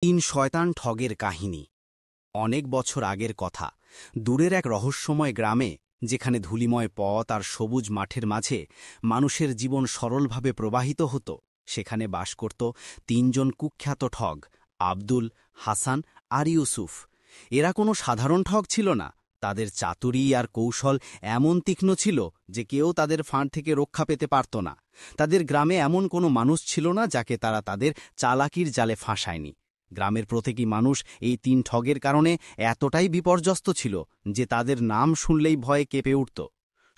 তিন শয়তান ঠগের কাহিনী। অনেক বছর আগের কথা। দূরের এক রহস্যময় গ্রামে, যেখানে ধূলিময় পথ আর সবুজ মাঠের মাঝে মানুষের জীবন সরলভাবে প্রবাহিত হতো, সেখানে বাস করত তিনজন কুখ্যাত ঠগ: আব্দুল, হাসান আর ইউসুফ। এরা কোনো সাধারণ ঠগ ছিল না। তাদের চাতুরি আর কৌশল এমন তীক্ষ্ণ ছিল যে কেউ তাদের ফাঁদ থেকে রক্ষা পেতে পারত না। তাদের গ্রামে এমন কোনো মানুষ ছিল না যাকে তারা তাদের চালাকির জালে ফাঁসায়নি। গ্রামের প্রত্যেকই মানুষ এই তিন ঠগের কারণে এতটাই বিপর্যস্ত ছিল যে তাদের নাম শুনলেই ভয়ে কেঁপে উঠত।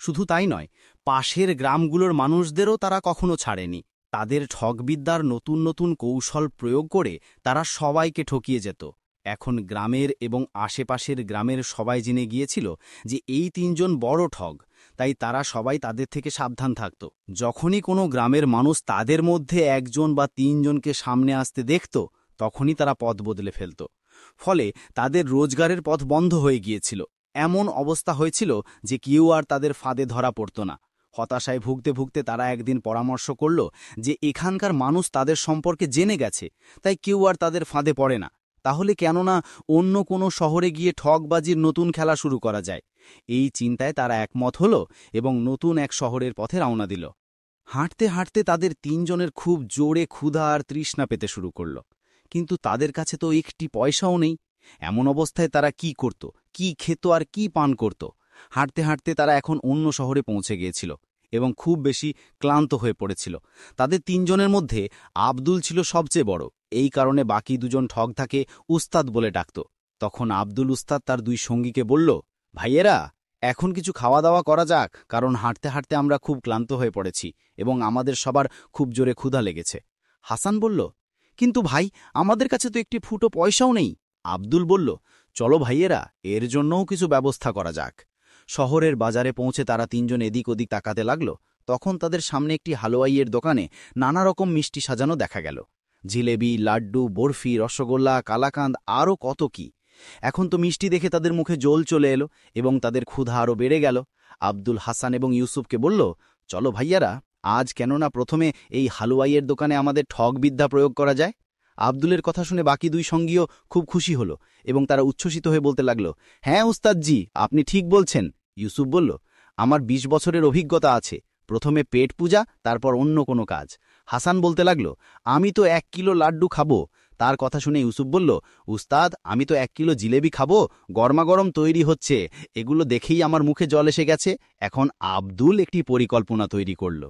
শুধু তাই নয়, পাশের গ্রামগুলোর মানুষদেরও তারা কখনো ছাড়েনি। তাদের ঠগবিদ্যার নতুন নতুন কৌশল প্রয়োগ করে তারা সবাইকে ঠকিয়ে যেত। এখন গ্রামের এবং আশেপাশের গ্রামের সবাই জেনে গিয়েছিল যে এই তিনজন বড় ঠগ, তাই তারা সবাই তাদের থেকে সাবধান থাকত। যখনই কোনো গ্রামের মানুষ তাদের মধ্যে একজন বা তিনজনকে সামনে আসতে দেখত, তখনই তারা পথ বদলে ফেলত। ফলে তাদের রোজগারের পথ বন্ধ হয়ে গিয়েছিল। এমন অবস্থা হয়েছিল যে কেউ আর তাদের ফাঁদে ধরা পড়ত না। হতাশায় ভুগতে ভুগতে তারা একদিন পরামর্শ করল যে এখানকার মানুষ তাদের সম্পর্কে জেনে গেছে, তাই কেউ আর তাদের ফাঁদে পড়ে না। তাহলে কেননা অন্য কোনো শহরে গিয়ে ঠগবাজির নতুন খেলা শুরু করা যায়। এই চিন্তায় তারা একমত হল এবং নতুন এক শহরের পথে রওনা দিল। হাঁটতে হাঁটতে তাদের তিনজনের খুব জোরে ক্ষুধা আর তৃষ্ণা পেতে শুরু করল। কিন্তু তাদের কাছে তো একটি পয়সাও নেই। এমন অবস্থায় তারা কি করত, কি খেত আর কি পান করত? হাঁটতে হাঁটতে তারা এখন অন্য শহরে পৌঁছে গিয়েছিল এবং খুব বেশি ক্লান্ত হয়ে পড়েছিল। তাদের তিনজনের মধ্যে আব্দুল ছিল সবচেয়ে বড়। এই কারণে বাকি দুজন ঠগ তাকে উস্তাদ বলে ডাকত। তখন আব্দুল উস্তাদ তার দুই সঙ্গীকে বলল, ভাইয়েরা, এখন কিছু খাওয়া দাওয়া করা যাক, কারণ হাঁটতে হাঁটতে আমরা খুব ক্লান্ত হয়ে পড়েছি এবং আমাদের সবার খুব জোরে ক্ষুধা লেগেছে। হাসান বলল, কিন্তু ভাই, আমাদের কাছে তো একটি ফুটো পয়সাও নেই। আব্দুল বলল, চলো ভাইয়েরা, এর জন্যও কিছু ব্যবস্থা করা যাক। শহরের বাজারে পৌঁছে তারা তিনজন এদিক ওদিক তাকাতে লাগল। তখন তাদের সামনে একটি হালুয়াইয়ের দোকানে নানা রকম মিষ্টি সাজানো দেখা গেল। জিলেবি, লাড্ডু, বরফি, রসগোল্লা, কালাকাঁদ আরও কত কি। এখন তো মিষ্টি দেখে তাদের মুখে জল চলে এলো এবং তাদের ক্ষুধা আরও বেড়ে গেল। আব্দুল হাসান এবং ইউসুফকে বলল, চলো ভাইয়ারা, আজ কেননা প্রথমে এই হালুয়াইয়ের দোকানে আমাদের ঠগবিদ্যা প্রয়োগ করা যায়। আব্দুলের কথা শুনে বাকি দুই সঙ্গীও খুব খুশি হল এবং তারা উচ্ছ্বসিত হয়ে বলতে লাগল, হ্যাঁ উস্তাদজি, আপনি ঠিক বলছেন। ইউসুফ বলল, আমার ২০ বছরের অভিজ্ঞতা আছে। প্রথমে পেট পূজা, তারপর অন্য কোনো কাজ। হাসান বলতে লাগল, আমি তো ১ কিলো লাড্ডু খাবো। তার কথা শুনে ইউসুফ বলল, উস্তাদ, আমি তো ১ কিলো জিলেবি খাবো, গরমাগরম তৈরি হচ্ছে। এগুলো দেখেই আমার মুখে জল এসে গেছে। এখন আব্দুল একটি পরিকল্পনা তৈরি করল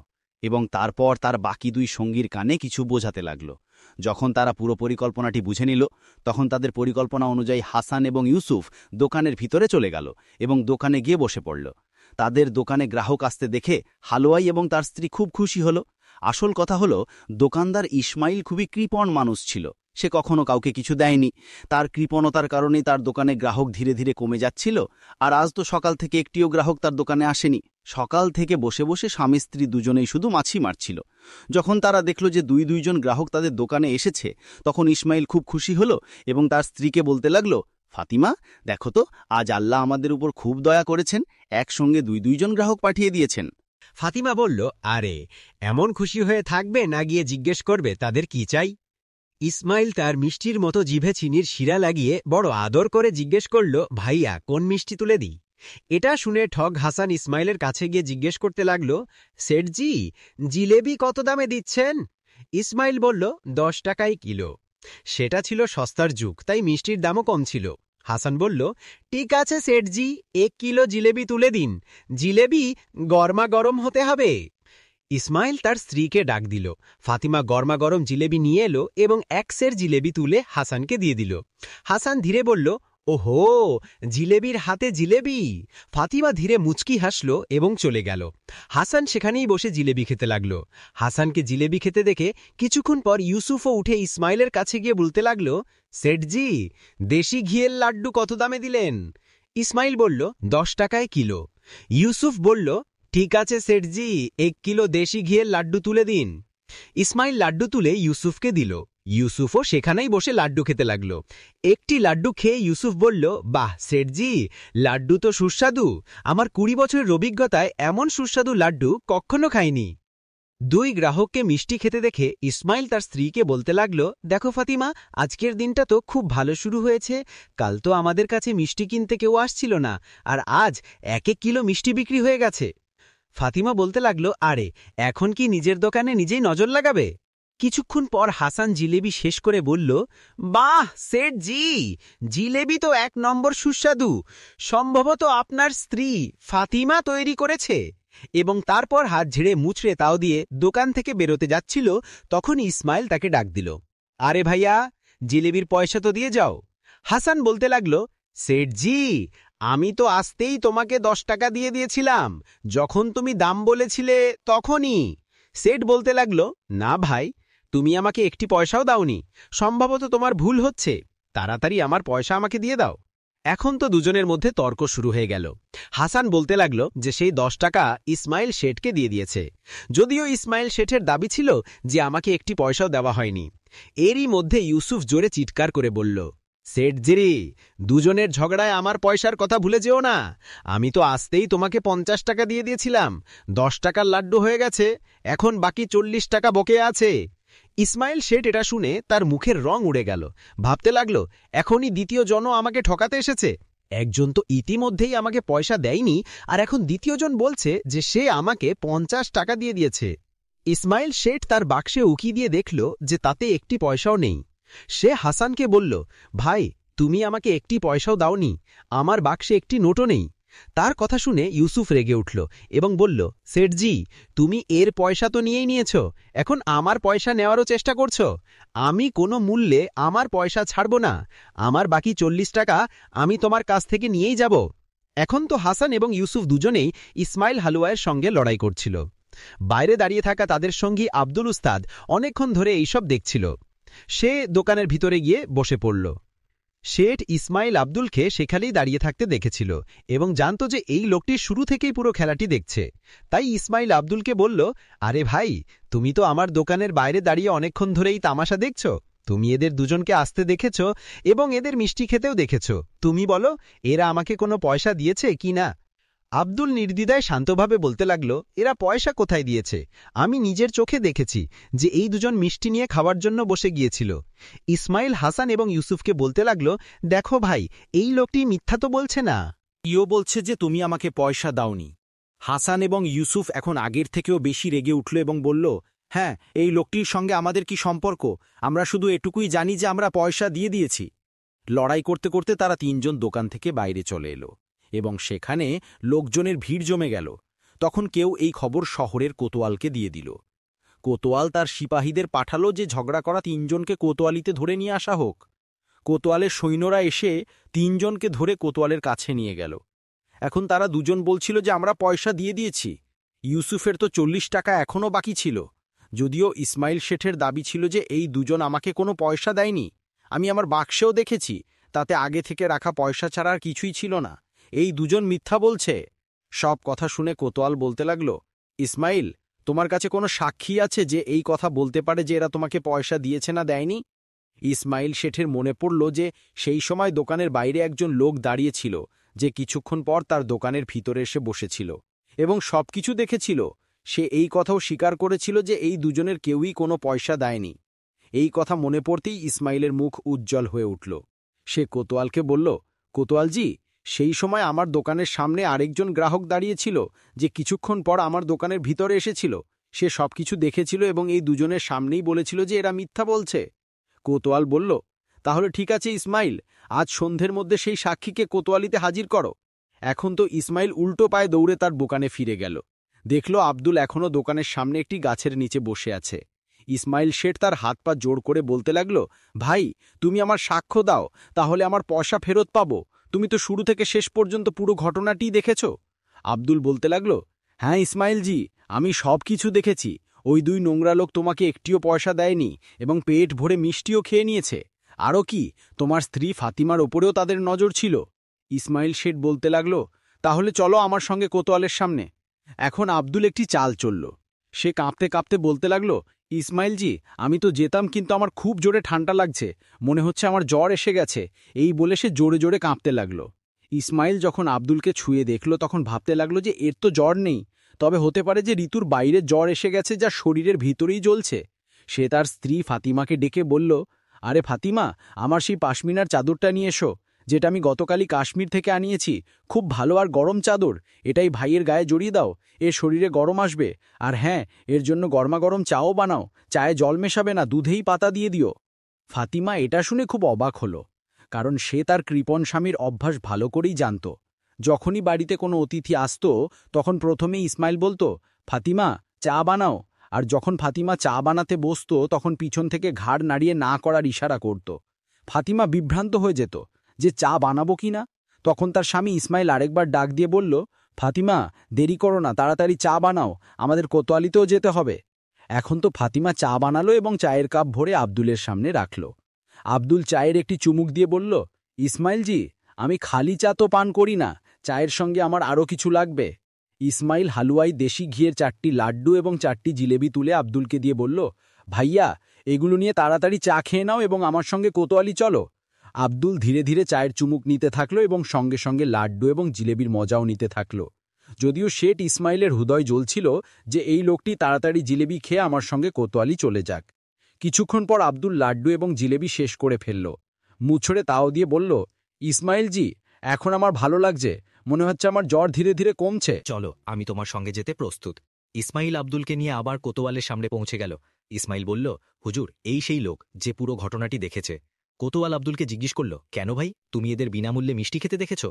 এবং তারপর তার বাকি দুই সঙ্গীর কানে কিছু বোঝাতে লাগল। যখন তারা পুরো পরিকল্পনাটি বুঝে নিল, তখন তাদের পরিকল্পনা অনুযায়ী হাসান এবং ইউসুফ দোকানের ভিতরে চলে গেল এবং দোকানে গিয়ে বসে পড়ল। তাদের দোকানে গ্রাহক আসতে দেখে হালুয়াই এবং তার স্ত্রী খুব খুশি হল। আসল কথা হল, দোকানদার ইসমাইল খুবই কৃপণ মানুষ ছিল। সে কখনো কাউকে কিছু দেয়নি। তার কৃপণতার কারণেই তার দোকানে গ্রাহক ধীরে ধীরে কমে যাচ্ছিল। আর আজ তো সকাল থেকে একটিও গ্রাহক তার দোকানে আসেনি। সকাল থেকে বসে বসে স্বামী স্ত্রী দুজনেই শুধু মাছি মারছিল। যখন তারা দেখল যে দুইজন গ্রাহক তাদের দোকানে এসেছে, তখন ইসমাইল খুব খুশি হল এবং তার স্ত্রীকে বলতে লাগল, ফাতিমা, দেখো তো, আজ আল্লাহ আমাদের উপর খুব দয়া করেছেন, একসঙ্গে দুইজন গ্রাহক পাঠিয়ে দিয়েছেন। ফাতিমা বলল, আরে, এমন খুশি হয়ে থাকবে না গিয়ে জিজ্ঞেস করবে তাদের কি চাই? ইসমাইল তার মিষ্টির মতো জিভে চিনির শিরা লাগিয়ে বড় আদর করে জিজ্ঞেস করল, ভাইয়া, কোন মিষ্টি তুলে দিই? এটা শুনে ঠগ হাসান ইসমাইলের কাছে গিয়ে জিজ্ঞেস করতে লাগল, সেঠজি, জিলেবি কত দামে দিচ্ছেন? ইসমাইল বলল, ১০ টাকাই কিলো। সেটা ছিল সস্তার যুগ, তাই মিষ্টির দামও কম ছিল। হাসান বলল, ঠিক আছে সেঠজি, ১ কিলো জিলেবি তুলে দিন। জিলেবি গরমা গরম হতে হবে। ইসমাইল তার স্ত্রীকে ডাক দিল। ফাতিমা গরমাগরম জিলেবি নিয়ে এলো এবং ১ সের জিলেবি তুলে হাসানকে দিয়ে দিল। হাসান ধীরে বলল, ওহো, জিলেবির হাতে জিলেবি। ফাতিমা ধীরে মুচকি হাসল এবং চলে গেল। হাসান সেখানেই বসে জিলেবি খেতে লাগল। হাসানকে জিলেবি খেতে দেখে কিছুক্ষণ পর ইউসুফও উঠে ইসমাইলের কাছে গিয়ে বলতে লাগল, সেঠজি, দেশি ঘিয়ের লাড্ডু কত দামে দিলেন? ইসমাইল বলল, ১০ টাকায় কিলো। ইউসুফ বলল, ঠিক আছে সেঠজি, ১ কিলো দেশি ঘিয়ের লাড্ডু তুলে দিন। ইসমাইল লাড্ডু তুলে ইউসুফকে দিল। ইউসুফও সেখানেই বসে লাড্ডু খেতে লাগল। একটি লাড্ডু খেয়ে ইউসুফ বলল, বাহ সেঠজি, লাড্ডু তো সুস্বাদু। আমার ২০ বছরের অভিজ্ঞতায় এমন সুস্বাদু লাড্ডু কখনো খাইনি। দুই গ্রাহককে মিষ্টি খেতে দেখে ইসমাইল তার স্ত্রীকে বলতে লাগল, দেখো ফাতিমা, আজকের দিনটা তো খুব ভালো শুরু হয়েছে। কাল তো আমাদের কাছে মিষ্টি কিনতে কেউ আসছিল না, আর আজ 1 কিলো মিষ্টি বিক্রি হয়ে গেছে। ফাতিমা বলতে লাগল, আরে এখন কি নিজের দোকানে নিজেই নজর লাগাবে? কিছুক্ষণ পর হাসান জিলেবি শেষ করে বলল, বাহ সেট জি, জিলেবি তো 1 নম্বর সুস্বাদু। সম্ভবত আপনার স্ত্রী ফাতিমা তৈরি করেছে। এবং তারপর হাত ঝেড়ে মুচড়ে তাও দিয়ে দোকান থেকে বেরোতে যাচ্ছিল, তখন ইসমাইল তাকে ডাক দিল, আরে ভাইয়া, জিলেবির পয়সা তো দিয়ে যাও। হাসান বলতে লাগল, সেট জি, আমি তো আসতেই তোমাকে 10 টাকা দিয়ে দিয়েছিলাম, যখন তুমি দাম বলেছিলে তখনই। সেট বলতে লাগল, না ভাই, তুমি আমাকে একটি পয়সাও দাওনি, সম্ভবত তোমার ভুল হচ্ছে, তাড়াতাড়ি আমার পয়সা আমাকে দিয়ে দাও। এখন তো দুজনের মধ্যে তর্ক শুরু হয়ে গেল। হাসান বলতে লাগল যে সেই 10 টাকা ইসমাইল শেঠকে দিয়ে দিয়েছে, যদিও ইসমাইল শেঠের দাবি ছিল যে আমাকে একটি পয়সাও দেওয়া হয়নি। এরই মধ্যে ইউসুফ জোরে চিৎকার করে বলল, সেট জি, দুজনের ঝগড়ায় আমার পয়সার কথা ভুলে যেও না। আমি তো আসতেই তোমাকে 50 টাকা দিয়ে দিয়েছিলাম, 10 টাকার লাড্ডু হয়ে গেছে, এখন বাকি 40 টাকা বকেয়া আছে। ইসমাইল শেঠ এটা শুনে তার মুখের রং উড়ে গেল, ভাবতে লাগল, এখনই দ্বিতীয় জন আমাকে ঠকাতে এসেছে। একজন তো ইতিমধ্যেই আমাকে পয়সা দেয়নি, আর এখন দ্বিতীয়জন বলছে যে সে আমাকে 50 টাকা দিয়ে দিয়েছে। ইসমাইল শেঠ তার বাক্সে উকি দিয়ে দেখল যে তাতে একটি পয়সাও নেই। সে হাসানকে বলল, ভাই, তুমি আমাকে একটি পয়সাও দাওনি, আমার বাক্সে একটি নোটও নেই। তার কথা শুনে ইউসুফ রেগে উঠল এবং বলল, সেঠজি, তুমি এর পয়সা তো নিয়েই নিয়েছ, এখন আমার পয়সা নেওয়ারও চেষ্টা করছ। আমি কোনো মূল্যে আমার পয়সা ছাড়ব না, আমার বাকি 40 টাকা আমি তোমার কাছ থেকে নিয়েই যাব। এখন তো হাসান এবং ইউসুফ দুজনেই ইসমাইল হালুয়ায়ের সঙ্গে লড়াই করছিল। বাইরে দাঁড়িয়ে থাকা তাদের সঙ্গী আব্দুল উস্তাদ অনেকক্ষণ ধরে এইসব দেখছিল। সে দোকানের ভিতরে গিয়ে বসে পড়ল। শেঠ ইসমাইল আব্দুলকে সেখানেই দাঁড়িয়ে থাকতে দেখেছিল এবং জানত যে এই লোকটি শুরু থেকেই পুরো খেলাটি দেখছে। তাই ইসমাইল আব্দুলকে বলল, আরে ভাই, তুমি তো আমার দোকানের বাইরে দাঁড়িয়ে অনেকক্ষণ ধরেই তামাশা দেখছ, তুমি এদের দুজনকে আসতে দেখেছ এবং এদের মিষ্টি খেতেও দেখেছ, তুমি বলো এরা আমাকে কোনো পয়সা দিয়েছে কি না? আব্দুল নির্দ্বিধায় শান্তভাবে বলতে লাগল, এরা পয়সা কোথায় দিয়েছে? আমি নিজের চোখে দেখেছি যে এই দুজন মিষ্টি নিয়ে খাওয়ার জন্য বসে গিয়েছিল। ইসমাইল হাসান এবং ইউসুফকে বলতে লাগল, দেখো ভাই, এই লোকটি মিথ্যা তো বলছে না। ইও বলছে যে তুমি আমাকে পয়সা দাওনি। হাসান এবং ইউসুফ এখন আগের থেকেও বেশি রেগে উঠল এবং বলল, হ্যাঁ, এই লোকটির সঙ্গে আমাদের কি সম্পর্ক? আমরা শুধু এটুকুই জানি যে আমরা পয়সা দিয়ে দিয়েছি। লড়াই করতে করতে তারা 3 জন দোকান থেকে বাইরে চলে এলো এবং সেখানে লোকজনের ভিড় জমে গেল। তখন কেউ এই খবর শহরের কোতোয়ালকে দিয়ে দিল। কোতোয়াল তার সিপাহীদের পাঠালো যে ঝগড়া করা 3 জনকে কোতোয়ালিতে ধরে নিয়ে আসা হোক। কোতোয়ালের সৈন্যরা এসে 3 জনকে ধরে কোতোয়ালের কাছে নিয়ে গেল। এখন তারা দুজন বলছিল যে আমরা পয়সা দিয়ে দিয়েছি। ইউসুফের তো 40 টাকা এখনও বাকি ছিল, যদিও ইসমাইল শেঠের দাবি ছিল যে এই দুজন আমাকে কোনো পয়সা দেয়নি। আমি আমার বাক্সেও দেখেছি, তাতে আগে থেকে রাখা পয়সা ছাড়া আর কিছুই ছিল না। এই দুজন মিথ্যা বলছে। সব কথা শুনে কোতোয়াল বলতে লাগল, ইসমাইল, তোমার কাছে কোনো সাক্ষী আছে যে এই কথা বলতে পারে যে এরা তোমাকে পয়সা দিয়েছে না দেয়নি? ইসমাইল শেঠের মনে পড়ল যে সেই সময় দোকানের বাইরে একজন লোক দাঁড়িয়েছিল যে কিছুক্ষণ পর তার দোকানের ভিতরে এসে বসেছিল এবং সবকিছু দেখেছিল। সে এই কথাও স্বীকার করেছিল যে এই দুজনের কেউই কোনো পয়সা দেয়নি। এই কথা মনে পড়তেই ইসমাইলের মুখ উজ্জ্বল হয়ে উঠল। সে কোতোয়ালকে বলল, কোতোয়ালজি, সেই সময় আমার দোকানের সামনে আরেকজন গ্রাহক দাঁড়িয়েছিল যে কিছুক্ষণ পর আমার দোকানের ভিতরে এসেছিল। সে সবকিছু দেখেছিল এবং এই দুজনের সামনেই বলেছিল যে এরা মিথ্যা বলছে। কোতোয়াল বলল, তাহলে ঠিক আছে ইসমাইল, আজ সন্ধ্যের মধ্যে সেই সাক্ষীকে কোতোয়ালিতে হাজির করো। এখন তো ইসমাইল উল্টো পায়ে দৌড়ে তার দোকানে ফিরে গেল। দেখল আব্দুল এখনও দোকানের সামনে একটি গাছের নিচে বসে আছে। ইসমাইল শেঠ তার হাত পা জোড় করে বলতে লাগল, ভাই, তুমি আমার সাক্ষ্য দাও, তাহলে আমার পয়সা ফেরত পাবো। তুমি তো শুরু থেকে শেষ পর্যন্ত পুরো ঘটনাটি দেখেছ। আব্দুল বলতে লাগল, হ্যাঁ ইসমাইলজি, আমি সব কিছু দেখেছি। ওই 2 নোংরা লোক তোমাকে একটিও পয়সা দেয়নি এবং পেট ভরে মিষ্টিও খেয়ে নিয়েছে। আরও কি, তোমার স্ত্রী ফাতিমার ওপরেও তাদের নজর ছিল। ইসমাইল শেঠ বলতে লাগল, তাহলে চলো আমার সঙ্গে কোতোয়ালের সামনে। এখন আব্দুল একটি চাল চলল। সে কাঁপতে কাঁপতে বলতে লাগল, ইসমাইলজি, আমি তো যেতাম, কিন্তু আমার খুব জোরে ঠান্ডা লাগছে, মনে হচ্ছে আমার জ্বর এসে গেছে। এই বলে সে জোরে জোরে কাঁপতে লাগল। ইসমাইল যখন আব্দুলকে ছুঁয়ে দেখল তখন ভাবতে লাগল যে এর তো জ্বর নেই। তবে হতে পারে যে ঋতুর বাইরে জ্বর এসে গেছে, যা শরীরের ভিতরেই জ্বলছে। সে তার স্ত্রী ফাতিমাকে ডেকে বলল, আরে ফাতিমা, আমার সেই পাশমিনার চাদরটা নিয়ে এসো, যেটা আমি গতকালই কাশ্মীর থেকে আনিয়েছি। খুব ভালো আর গরম চাদর, এটাই ভাইয়ের গায়ে জড়িয়ে দাও, এর শরীরে গরম আসবে। আর হ্যাঁ, এর জন্য গরমাগরম চাও বানাও, চায়ে জল মেশাবে না, দুধেই পাতা দিয়ে দিও। ফাতিমা এটা শুনে খুব অবাক হল, কারণ সে তার কৃপণ স্বামীর অভ্যাস ভালো করেই জানত। যখনই বাড়িতে কোনো অতিথি আসত, তখন প্রথমে ইসমাইল বলতো, ফাতিমা, চা বানাও। আর যখন ফাতিমা চা বানাতে বসত, তখন পিছন থেকে ঘাড় নাড়িয়ে না করার ইশারা করত। ফাতিমা বিভ্রান্ত হয়ে যেত যে চা বানাবো কি না। তখন তার স্বামী ইসমাইল আরেকবার ডাক দিয়ে বলল, ফাতিমা, দেরি করো না, তাড়াতাড়ি চা বানাও, আমাদের কোতোয়ালিতেও যেতে হবে। এখন তো ফাতিমা চা বানালো এবং চায়ের কাপ ভরে আব্দুলের সামনে রাখল। আব্দুল চায়ের একটি চুমুক দিয়ে বলল, ইসমাইলজি, আমি খালি চা তো পান করি না, চায়ের সঙ্গে আমার আরও কিছু লাগবে। ইসমাইল হালুয়াই দেশি ঘিয়ের 4টি লাড্ডু এবং 4টি জিলেবি তুলে আব্দুলকে দিয়ে বলল, ভাইয়া, এগুলো নিয়ে তাড়াতাড়ি চা খেয়ে নাও এবং আমার সঙ্গে কোতোয়ালি চলো। আব্দুল ধীরে ধীরে চায়ের চুমুক নিতে থাকল এবং সঙ্গে সঙ্গে লাড্ডু এবং জিলেবির মজাও নিতে থাকল। যদিও শেঠ ইসমাইলের হৃদয় জ্বলছিল যে এই লোকটি তাড়াতাড়ি জিলেবি খেয়ে আমার সঙ্গে কোতোয়ালি চলে যাক। কিছুক্ষণ পর আব্দুল লাড্ডু এবং জিলেবি শেষ করে ফেলল। মুছড়ে তাও দিয়ে বলল, ইসমাইলজি, এখন আমার ভালো লাগছে, মনে হচ্ছে আমার জ্বর ধীরে ধীরে কমছে। চলো, আমি তোমার সঙ্গে যেতে প্রস্তুত। ইসমাইল আব্দুলকে নিয়ে আবার কোতোয়ালের সামনে পৌঁছে গেল। ইসমাইল বলল, হুজুর, এই সেই লোক যে পুরো ঘটনাটি দেখেছে। কোতোয়াল আব্দুলকে জিজ্ঞেস করল, কেন ভাই, তুমি এদের বিনামূল্যে মিষ্টি খেতে দেখেছ?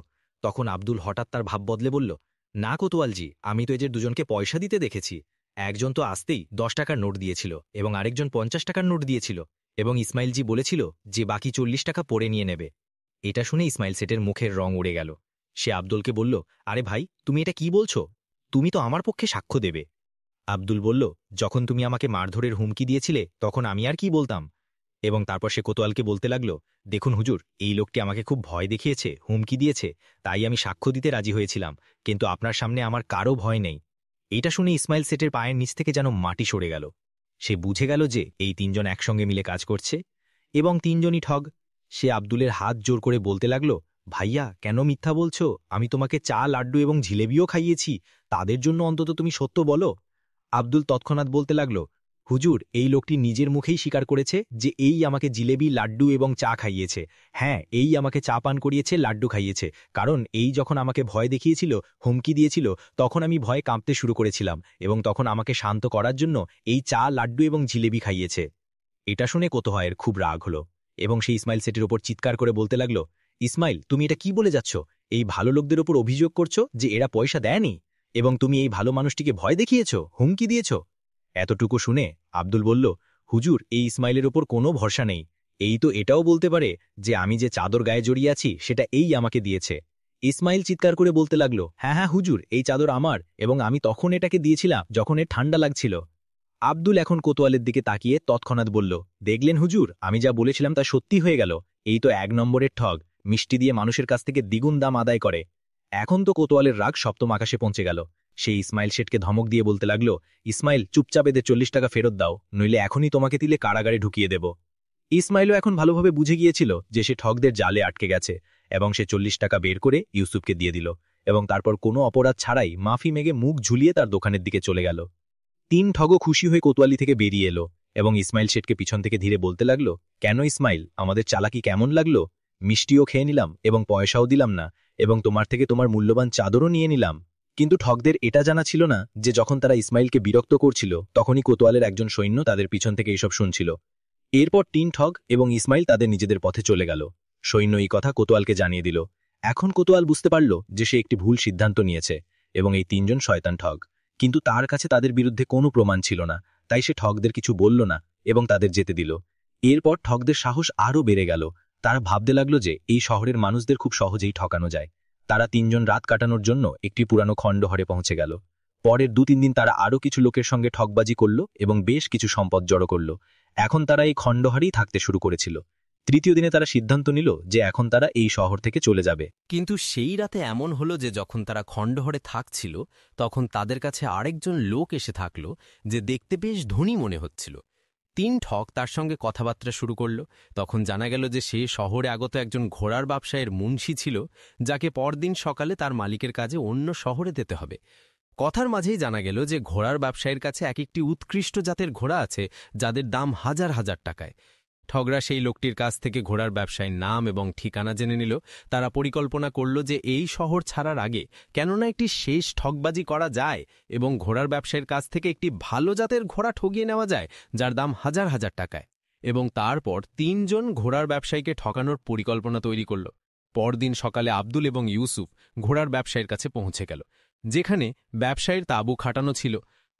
তখন আব্দুল হঠাৎ তার ভাব বদলে বলল, না কোতোয়ালজি, আমি তো এদের দুজনকে পয়সা দিতে দেখেছি। একজন তো আসতেই 10 টাকার নোট দিয়েছিল এবং আরেকজন 50 টাকার নোট দিয়েছিল, এবং ইসমাইলজি বলেছিল যে বাকি 40 টাকা পরে নিয়ে নেবে। এটা শুনে ইসমাইল সেটের মুখের রং উড়ে গেল। সে আব্দুলকে বলল, আরে ভাই, তুমি এটা কি বলছো? তুমি তো আমার পক্ষে সাক্ষ্য দেবে। আব্দুল বলল, যখন তুমি আমাকে মারধরের হুমকি দিয়েছিলে তখন আমি আর কি বলতাম? এবং তারপর সে কোতোয়ালকে বলতে লাগল, দেখুন হুজুর, এই লোকটি আমাকে খুব ভয় দেখিয়েছে, হুমকি দিয়েছে, তাই আমি সাক্ষ্য দিতে রাজি হয়েছিলাম, কিন্তু আপনার সামনে আমার কারও ভয় নেই। এটা শুনে ইসমাইল সেটের পায়ের নিচ থেকে যেন মাটি সরে গেল। সে বুঝে গেল যে এই 3 জন একসঙ্গে মিলে কাজ করছে এবং 3 জনই ঠগ। সে আব্দুলের হাত জোর করে বলতে লাগল, ভাইয়া, কেন মিথ্যা বলছো? আমি তোমাকে চা, লাড্ডু এবং জিলেবিও খাইয়েছি, তাদের জন্য অন্তত তুমি সত্য বলো। আব্দুল তৎক্ষণাৎ বলতে লাগল, হুজুর, এই লোকটি নিজের মুখেই স্বীকার করেছে যে এই আমাকে জিলেবি, লাড্ডু এবং চা খাইয়েছে। হ্যাঁ, এই আমাকে চা পান করিয়েছে, লাড্ডু খাইয়েছে, কারণ এই যখন আমাকে ভয় দেখিয়েছিল, হুমকি দিয়েছিল, তখন আমি ভয়ে কাঁপতে শুরু করেছিলাম এবং তখন আমাকে শান্ত করার জন্য এই চা, লাড্ডু এবং জিলেবি খাইয়েছে। এটা শুনে কোতোয়ালের খুব রাগ হল এবং সে ইসমাইল সেটের ওপর চিৎকার করে বলতে লাগল, ইসমাইল, তুমি এটা কি বলে যাচ্ছ? এই ভালো লোকদের ওপর অভিযোগ করছো যে এরা পয়সা দেয়নি, এবং তুমি এই ভালো মানুষটিকে ভয় দেখিয়েছ, হুমকি দিয়েছ। এতটুকু শুনে আব্দুল বলল, হুজুর, এই ইসমাইলের ওপর কোনো ভরসা নেই। এই তো এটাও বলতে পারে যে আমি যে চাদর গায়ে জড়িয়ে আছি সেটা এই আমাকে দিয়েছে। ইসমাইল চিৎকার করে বলতে লাগল, হ্যাঁ হ্যাঁ হুজুর, এই চাদর আমার, এবং আমি তখন এটাকে দিয়েছিলাম যখন এর ঠান্ডা লাগছিল। আব্দুল এখন কোতোয়ালের দিকে তাকিয়ে তৎক্ষণাৎ বলল, দেখলেন হুজুর, আমি যা বলেছিলাম তা সত্যি হয়ে গেল। এই তো 1 নম্বরের ঠগ, মিষ্টি দিয়ে মানুষের কাছ থেকে দ্বিগুণ দাম আদায় করে। এখন তো কোতোয়ালের রাগ সপ্তম আকাশে পৌঁছে গেল। সেই ইসমাইল শেঠকে ধমক দিয়ে বলতে লাগল, ইসমাইল, চুপচাপ এদের 40 টাকা ফেরত দাও, নইলে এখনই তোমাকে দিলে কারাগারে ঢুকিয়ে দেব। ইসমাইলও এখন ভালোভাবে বুঝে গিয়েছিল যে সে ঠগদের জালে আটকে গেছে, এবং সে 40 টাকা বের করে ইউসুফকে দিয়ে দিল এবং তারপর কোনো অপরাধ ছাড়াই মাফি মেগে মুখ ঝুলিয়ে তার দোকানের দিকে চলে গেল। 3 ঠগও খুশি হয়ে কোতোয়ালি থেকে বেরিয়ে এলো এবং ইসমাইল শেঠকে পিছন থেকে ধীরে বলতে লাগল, কেন ইসমাইল, আমাদের চালাকি কেমন লাগলো? মিষ্টিও খেয়ে নিলাম এবং পয়সাও দিলাম না, এবং তোমার থেকে তোমার মূল্যবান চাদরও নিয়ে নিলাম। কিন্তু ঠগদের এটা জানা ছিল না যে যখন তারা ইসমাইলকে বিরক্ত করছিল তখনই কোতোয়ালের একজন সৈন্য তাদের পিছন থেকে এসব শুনছিল। এরপর 3 ঠগ এবং ইসমাইল তাদের নিজেদের পথে চলে গেল। সৈন্য এই কথা কোতোয়ালকে জানিয়ে দিল। এখন কোতোয়াল বুঝতে পারল যে সে একটি ভুল সিদ্ধান্ত নিয়েছে এবং এই 3 জন শয়তান ঠগ, কিন্তু তার কাছে তাদের বিরুদ্ধে কোনো প্রমাণ ছিল না, তাই সে ঠগদের কিছু বলল না এবং তাদের যেতে দিল। এরপর ঠগদের সাহস আরও বেড়ে গেল। তারা ভাবতে লাগল যে এই শহরের মানুষদের খুব সহজেই ঠকানো যায়। তারা 3 জন রাত কাটানোর জন্য একটি পুরানো খণ্ডঘরে পৌঁছে গেল। পরের 2-3 দিন তারা আরও কিছু লোকের সঙ্গে ঠগবাজি করল এবং বেশ কিছু সম্পদ জড়ো করল। এখন তারা এই খণ্ডঘরেই থাকতে শুরু করেছিল। 3য় দিনে তারা সিদ্ধান্ত নিল যে এখন তারা এই শহর থেকে চলে যাবে। কিন্তু সেই রাতে এমন হলো যে যখন তারা খণ্ডঘরে থাকছিল তখন তাদের কাছে আরেকজন লোক এসে থাকল যে দেখতে বেশ ধনী মনে হচ্ছিল। 3 ঠগ তার সঙ্গে কথাবার্তা শুরু করল। তখন জানা গেল যে সে শহরে আগত একজন ঘোড়ার ব্যবসায়ের মুন্সি ছিল, যাকে পরদিন সকালে তার মালিকের কাজে অন্য শহরে যেতে হবে। কথার মাঝেই জানা গেল যে ঘোড়ার ব্যবসায়ীর কাছে এক একটি উৎকৃষ্ট জাতের ঘোড়া আছে যাদের দাম হাজার হাজার টাকায়। ঠগরা সেই লোকটির কাছ থেকে ঘোড়ার ব্যবসায়ীর নাম এবং ঠিকানা জেনে নিল। তারা পরিকল্পনা করল যে এই শহর ছাড়ার আগে কেননা একটি শেষ ঠগবাজি করা যায় এবং ঘোড়ার ব্যবসায়ীর কাছ থেকে একটি ভালো জাতের ঘোড়া ঠগিয়ে নেওয়া যায় যার দাম হাজার হাজার টাকায়। এবং তারপর ৩ জন ঘোড়ার ব্যবসায়ীকে ঠকানোর পরিকল্পনা তৈরি করল। পরদিন সকালে আব্দুল এবং ইউসুফ ঘোড়ার ব্যবসায়ীর কাছে পৌঁছে গেল, যেখানে ব্যবসায়ীর তাঁবু খাটানো ছিল।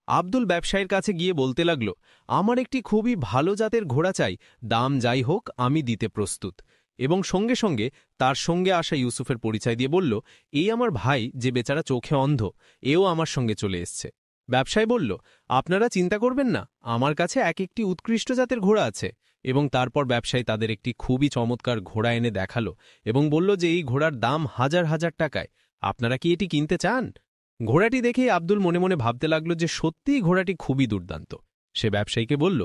আব্দুল ব্যবসায়ীর কাছে গিয়ে বলতে লাগল, আমার একটি খুবই ভালো জাতের ঘোড়া চাই, দাম যাই হোক আমি দিতে প্রস্তুত। এবং সঙ্গে সঙ্গে তার সঙ্গে আসা ইউসুফের পরিচয় দিয়ে বলল, এই আমার ভাই যে বেচারা চোখে অন্ধ, এও আমার সঙ্গে চলে এসছে। ব্যবসায়ী বলল, আপনারা চিন্তা করবেন না, আমার কাছে এক একটি উৎকৃষ্ট জাতের ঘোড়া আছে। এবং তারপর ব্যবসায়ী তাদের একটি খুবই চমৎকার ঘোড়া এনে দেখালো এবং বলল যে এই ঘোড়ার দাম হাজার হাজার টাকায়, আপনারা কি এটি কিনতে চান? ঘোড়াটি দেখেই আব্দুল মনে মনে ভাবতে লাগল যে সত্যিই ঘোড়াটি খুবই দুর্দান্ত। সে ব্যবসায়ীকে বলল,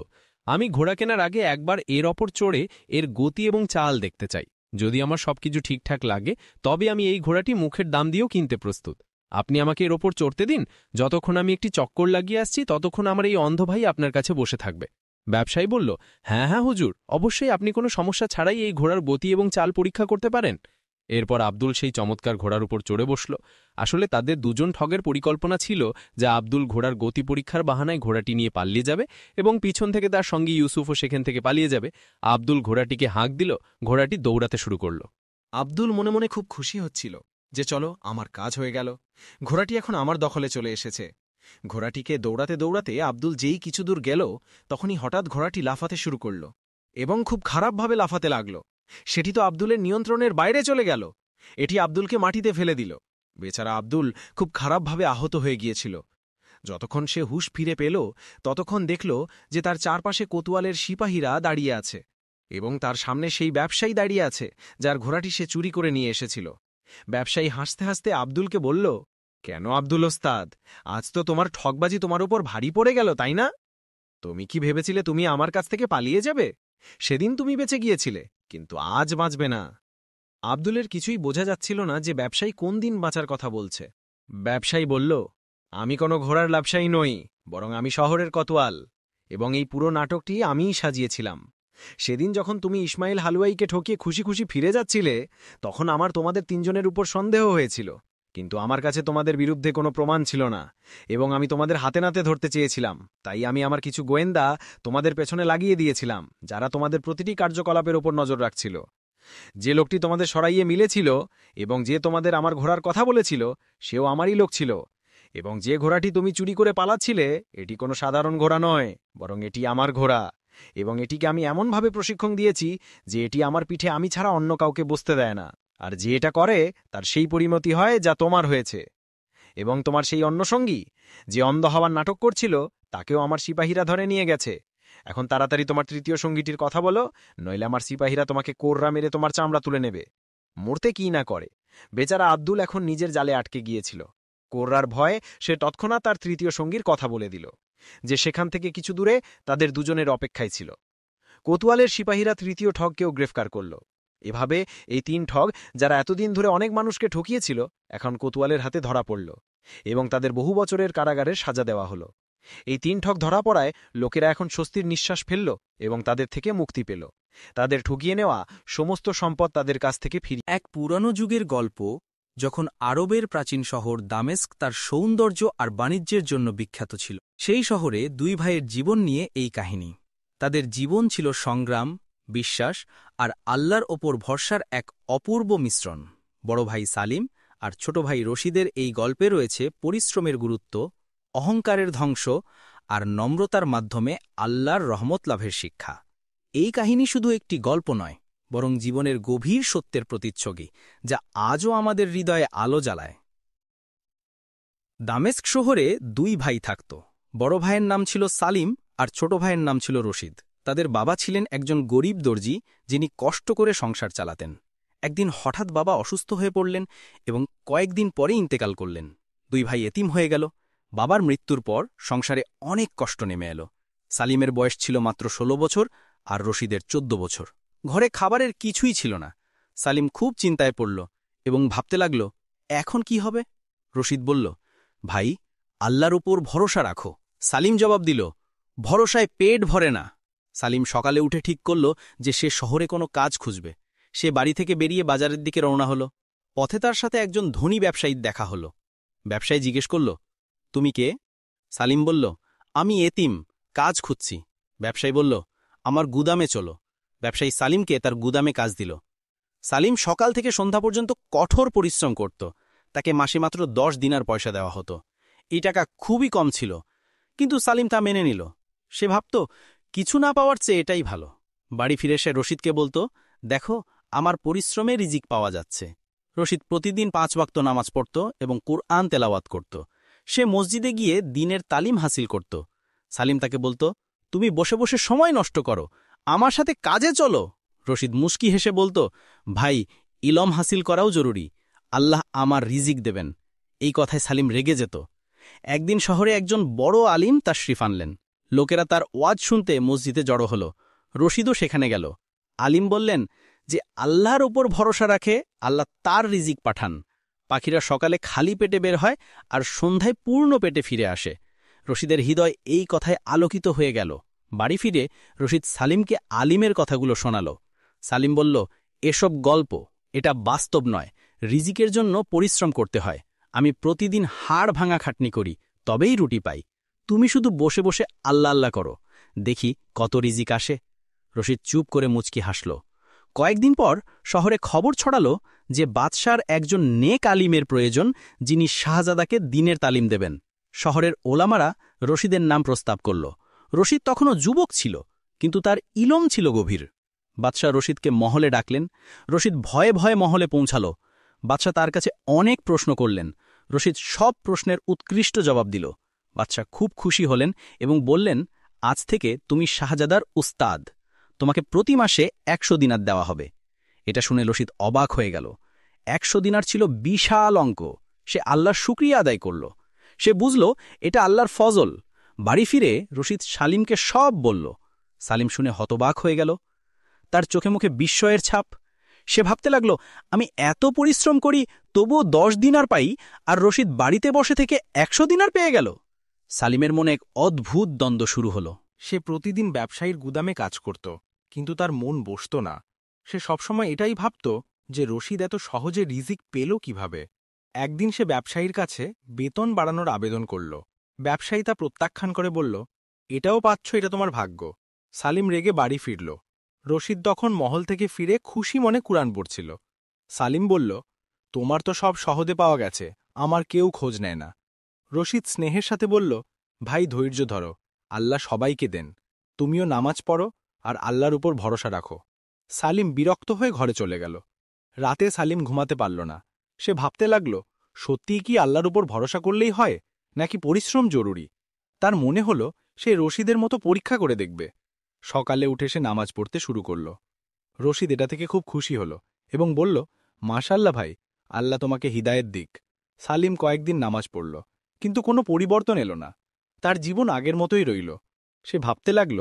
আমি ঘোড়া কেনার আগে একবার এর ওপর চড়ে এর গতি এবং চাল দেখতে চাই। যদি আমার সবকিছু ঠিকঠাক লাগে তবে আমি এই ঘোড়াটি মুখের দাম দিয়েও কিনতে প্রস্তুত। আপনি আমাকে এর ওপর চড়তে দিন, যতক্ষণ আমি একটি চক্কর লাগিয়ে আসছি ততক্ষণ আমার এই অন্ধ ভাই আপনার কাছে বসে থাকবে। ব্যবসায়ী বলল, হ্যাঁ হ্যাঁ হুজুর, অবশ্যই আপনি কোনো সমস্যা ছাড়াই এই ঘোড়ার গতি এবং চাল পরীক্ষা করতে পারেন। এরপর আব্দুল সেই চমৎকার ঘোড়ার উপর চড়ে বসল। আসলে তাদের দুজন ঠগের পরিকল্পনা ছিল যে আব্দুল ঘোড়ার গতি পরীক্ষার বাহানায় ঘোড়াটি নিয়ে পালিয়ে যাবে এবং পিছন থেকে তার সঙ্গী ইউসুফও সেখান থেকে পালিয়ে যাবে। আব্দুল ঘোড়াটিকে হাঁক দিল, ঘোড়াটি দৌড়াতে শুরু করল। আব্দুল মনে মনে খুব খুশি হচ্ছিল যে চলো আমার কাজ হয়ে গেল, ঘোড়াটি এখন আমার দখলে চলে এসেছে। ঘোড়াটিকে দৌড়াতে দৌড়াতে আব্দুল যেই কিছু দূর গেল তখনই হঠাৎ ঘোড়াটি লাফাতে শুরু করল এবং খুব খারাপভাবে লাফাতে লাগল। সেটি তো আব্দুলের নিয়ন্ত্রণের বাইরে চলে গেল। এটি আব্দুলকে মাটিতে ফেলে দিল। বেচারা আব্দুল খুব খারাপভাবে আহত হয়ে গিয়েছিল। যতক্ষণ সে হুঁশ ফিরে পেল ততক্ষণ দেখল যে তার চারপাশে কোতোয়ালের সিপাহীরা দাঁড়িয়ে আছে এবং তার সামনে সেই ব্যবসায়ী দাঁড়িয়ে আছে যার ঘোড়াটি সে চুরি করে নিয়ে এসেছিল। ব্যবসায়ী হাসতে হাসতে আব্দুলকে বলল, কেন আব্দুল ওস্তাদ, আজ তো তোমার ঠকবাজি তোমার উপর ভারী পড়ে গেল, তাই না? তুমি কি ভেবেছিলে তুমি আমার কাছ থেকে পালিয়ে যাবে? সেদিন তুমি বেঁচে গিয়েছিলে, কিন্তু আজ বাঁচবে না। আব্দুলের কিছুই বোঝা যাচ্ছিল না যে ব্যবসায়ী কোন দিন বাঁচার কথা বলছে। ব্যবসায়ী বলল, আমি কোনো ঘোড়ার ব্যবসায়ী নই, বরং আমি শহরের কোতোয়াল, এবং এই পুরো নাটকটি আমিই সাজিয়েছিলাম। সেদিন যখন তুমি ইসমাইল হালুয়াইকে ঠকিয়ে খুশি খুশি ফিরে যাচ্ছিলে তখন আমার তোমাদের ৩ জনের উপর সন্দেহ হয়েছিল, কিন্তু আমার কাছে তোমাদের বিরুদ্ধে কোনো প্রমাণ ছিল না এবং আমি তোমাদের হাতে নাতে ধরতে চেয়েছিলাম। তাই আমি আমার কিছু গোয়েন্দা তোমাদের পেছনে লাগিয়ে দিয়েছিলাম, যারা তোমাদের প্রতিটি কার্যকলাপের ওপর নজর রাখছিল। যে লোকটি তোমাদের সরাইয়ে মিলেছিল এবং যে তোমাদের আমার ঘোড়ার কথা বলেছিল সেও আমারই লোক ছিল, এবং যে ঘোড়াটি তুমি চুরি করে পালাচ্ছিলে এটি কোনো সাধারণ ঘোড়া নয়, বরং এটি আমার ঘোড়া, এবং এটিকে আমি এমনভাবে প্রশিক্ষণ দিয়েছি যে এটি আমার পিঠে আমি ছাড়া অন্য কাউকে বসতে দেয় না। আর যে এটা করে তার সেই পরিণতি হয় যা তোমার হয়েছে। এবং তোমার সেই অন্য সঙ্গী যে অন্ধ হওয়ার নাটক করছিল তাকেও আমার সিপাহীরা ধরে নিয়ে গেছে। এখন তাড়াতাড়ি তোমার তৃতীয় সঙ্গীটির কথা বলো, নইলে আমার সিপাহীরা তোমাকে কোররা মেরে তোমার চামড়া তুলে নেবে। মরতে কি না করে। বেচারা আব্দুল এখন নিজের জালে আটকে গিয়েছিল। কোররার ভয়ে সে তৎক্ষণাৎ তার তৃতীয় সঙ্গীর কথা বলে দিল যে সেখান থেকে কিছু দূরে তাদের দুজনের অপেক্ষায় ছিল। কোতোয়ালের সিপাহীরা তৃতীয় ঠগকেও গ্রেফতার করল। এভাবে এই ৩ ঠগ যারা এতদিন ধরে অনেক মানুষকে ঠকিয়েছিল এখন কোতোয়ালের হাতে ধরা পড়ল এবং তাদের বহু বছরের কারাগারের সাজা দেওয়া হল। এই ৩ ঠগ ধরা পড়ায় লোকেরা এখন স্বস্তির নিঃশ্বাস ফেলল এবং তাদের থেকে মুক্তি পেল। তাদের ঠকিয়ে নেওয়া সমস্ত সম্পদ তাদের কাছ থেকে ফিরিয়ে। এক পুরানো যুগের গল্প, যখন আরবের প্রাচীন শহর দামেস্ক তার সৌন্দর্য আর বাণিজ্যের জন্য বিখ্যাত ছিল। সেই শহরে ২ ভাইয়ের জীবন নিয়ে এই কাহিনী। তাদের জীবন ছিল সংগ্রাম, বিশ্বাস আর আল্লাহর ওপর ভরসার এক অপূর্ব মিশ্রণ। বড় ভাই সালিম আর ছোট ভাই রশিদের এই গল্পে রয়েছে পরিশ্রমের গুরুত্ব, অহংকারের ধ্বংস আর নম্রতার মাধ্যমে আল্লাহর রহমত লাভের শিক্ষা। এই কাহিনী শুধু একটি গল্প নয়, বরং জীবনের গভীর সত্যের প্রতিচ্ছবি, যা আজও আমাদের হৃদয়ে আলো জ্বালায়। দামেস্ক শহরে ২ ভাই থাকত। বড় ভাইয়ের নাম ছিল সালিম আর ছোট ভাইয়ের নাম ছিল রশিদ। তাদের বাবা ছিলেন একজন গরিব দর্জি, যিনি কষ্ট করে সংসার চালাতেন। একদিন হঠাৎ বাবা অসুস্থ হয়ে পড়লেন এবং কয়েকদিন পরে ইন্তেকাল করলেন। ২ ভাই এতিম হয়ে গেল। বাবার মৃত্যুর পর সংসারে অনেক কষ্ট নেমে এলো। সালিমের বয়স ছিল মাত্র ১৬ বছর আর রশিদের ১৪ বছর। ঘরে খাবারের কিছুই ছিল না। সালিম খুব চিন্তায় পড়ল এবং ভাবতে লাগল, এখন কি হবে? রশিদ বলল, ভাই, আল্লাহর উপর ভরসা রাখো। সালিম জবাব দিল, ভরসায় পেট ভরে না। সালিম সকালে উঠে ঠিক করল যে সে শহরে কোনো কাজ খুঁজবে। সে বাড়ি থেকে বেরিয়ে বাজারের দিকে রওনা হল। পথে তার সাথে একজন ধনী ব্যবসায়ীর দেখা হল। ব্যবসায়ী জিজ্ঞেস করল, তুমি কে? সালিম বলল, আমি এতিম, কাজ খুঁজছি। ব্যবসায়ী বলল, আমার গুদামে চলো। ব্যবসায়ী সালিমকে তার গুদামে কাজ দিল। সালিম সকাল থেকে সন্ধ্যা পর্যন্ত কঠোর পরিশ্রম করত। তাকে মাসে মাত্র 10 দিনার পয়সা দেওয়া হতো। এই টাকা খুবই কম ছিল, কিন্তু সালিম তা মেনে নিল। সে ভাবত, কিছু না পাওয়ার চেয়ে এটাই ভালো। বাড়ি ফিরে সে রশিদকে বলতো, দেখো, আমার পরিশ্রমে রিজিক পাওয়া যাচ্ছে। রশিদ প্রতিদিন 5 ওয়াক্ত নামাজ পড়ত এবং কুরআন তেলাওয়াত করত। সে মসজিদে গিয়ে দ্বীনের তালিম হাসিল করত। সালিম তাকে বলতো, তুমি বসে বসে সময় নষ্ট করো, আমার সাথে কাজে চলো। রশিদ মুস্কি হেসে বলতো, ভাই, ইলম হাসিল করাও জরুরি। আল্লাহ আমার রিজিক দেবেন। এই কথায় সালিম রেগে যেত। একদিন শহরে একজন বড় আলিম তাশরিফ আনলেন। লোকেরা তার ওয়াজ শুনতে মসজিদে জড়ো হল। রশিদও সেখানে গেল। আলিম বললেন যে আল্লাহর উপর ভরসা রাখে, আল্লাহ তার রিজিক পাঠান। পাখিরা সকালে খালি পেটে বের হয় আর সন্ধ্যায় পূর্ণ পেটে ফিরে আসে। রশিদের হৃদয় এই কথায় আলোকিত হয়ে গেল। বাড়ি ফিরে রশিদ সালিমকে আলিমের কথাগুলো শোনাল। সালিম বলল, এসব গল্প, এটা বাস্তব নয়। রিজিকের জন্য পরিশ্রম করতে হয়। আমি প্রতিদিন হাড় ভাঙা খাটনি করি, তবেই রুটি পাই। তুমি শুধু বসে বসে আল্লাহ আল্লাহ করো, দেখি কত রিজিক আসে। রশিদ চুপ করে মুচকি হাসল। কয়েকদিন পর শহরে খবর ছড়াল যে বাদশার একজন নেক আলিমের প্রয়োজন, যিনি শাহজাদাকে দ্বীনের তালিম দেবেন। শহরের ওলামারা রশিদের নাম প্রস্তাব করল। রশিদ তখনও যুবক ছিল, কিন্তু তার ইলম ছিল গভীর। বাদশাহ রশিদকে মহলে ডাকলেন। রশিদ ভয়ে ভয়ে মহলে পৌঁছাল। বাদশাহ তার কাছে অনেক প্রশ্ন করলেন। রশিদ সব প্রশ্নের উৎকৃষ্ট জবাব দিল। বাদশাহ খুব খুশি হলেন এবং বললেন, আজ থেকে তুমি শাহজাদার উস্তাদ। তোমাকে প্রতি মাসে 100 দিনার দেওয়া হবে। এটা শুনে রশিদ অবাক হয়ে গেল। 100 দিনার ছিল বিশাল অঙ্ক। সে আল্লাহর শুকরিয়া আদায় করল। সে বুঝল এটা আল্লাহর ফজল। বাড়ি ফিরে রশিদ সালিমকে সব বলল। সালিম শুনে হতবাক হয়ে গেল। তার চোখে মুখে বিস্ময়ের ছাপ। সে ভাবতে লাগল, আমি এত পরিশ্রম করি, তবুও 10 দিনার পাই, আর রশিদ বাড়িতে বসে থেকে 100 দিনার পেয়ে গেল। সালিমের মনে এক অদ্ভুত দ্বন্দ্ব শুরু হল। সে প্রতিদিন ব্যবসায়ীর গুদামে কাজ করত, কিন্তু তার মন বসত না। সে সবসময় এটাই ভাবত যে রশিদ এত সহজে রিজিক পেল কিভাবে। একদিন সে ব্যবসায়ীর কাছে বেতন বাড়ানোর আবেদন করল। ব্যবসায়ী তা প্রত্যাখ্যান করে বলল, এটাও পাচ্ছ, এটা তোমার ভাগ্য। সালিম রেগে বাড়ি ফিরল। রশিদ তখন মহল থেকে ফিরে খুশি মনে কুরআন পড়ছিল। সালিম বলল, তোমার তো সব সহজে পাওয়া গেছে, আমার কেউ খোঁজ নেয় না। রশিদ স্নেহের সাথে বলল, ভাই, ধৈর্য ধরো, আল্লাহ সবাইকে দেন। তুমিও নামাজ পড়ো আর আল্লাহর উপর ভরসা রাখো। সালিম বিরক্ত হয়ে ঘরে চলে গেল। রাতে সালিম ঘুমাতে পারল না। সে ভাবতে লাগল, সত্যিই কি আল্লাহর উপর ভরসা করলেই হয়, নাকি পরিশ্রম জরুরি? তার মনে হল সে রশিদের মতো পরীক্ষা করে দেখবে। সকালে উঠে সে নামাজ পড়তে শুরু করল। রশিদ এটা থেকে খুব খুশি হল এবং বলল, মাশাআল্লাহ ভাই, আল্লাহ তোমাকে হিদায়েত দিক। সালিম কয়েকদিন নামাজ পড়ল, কিন্তু কোনো পরিবর্তন এলো না। তার জীবন আগের মতোই রইল। সে ভাবতে লাগল,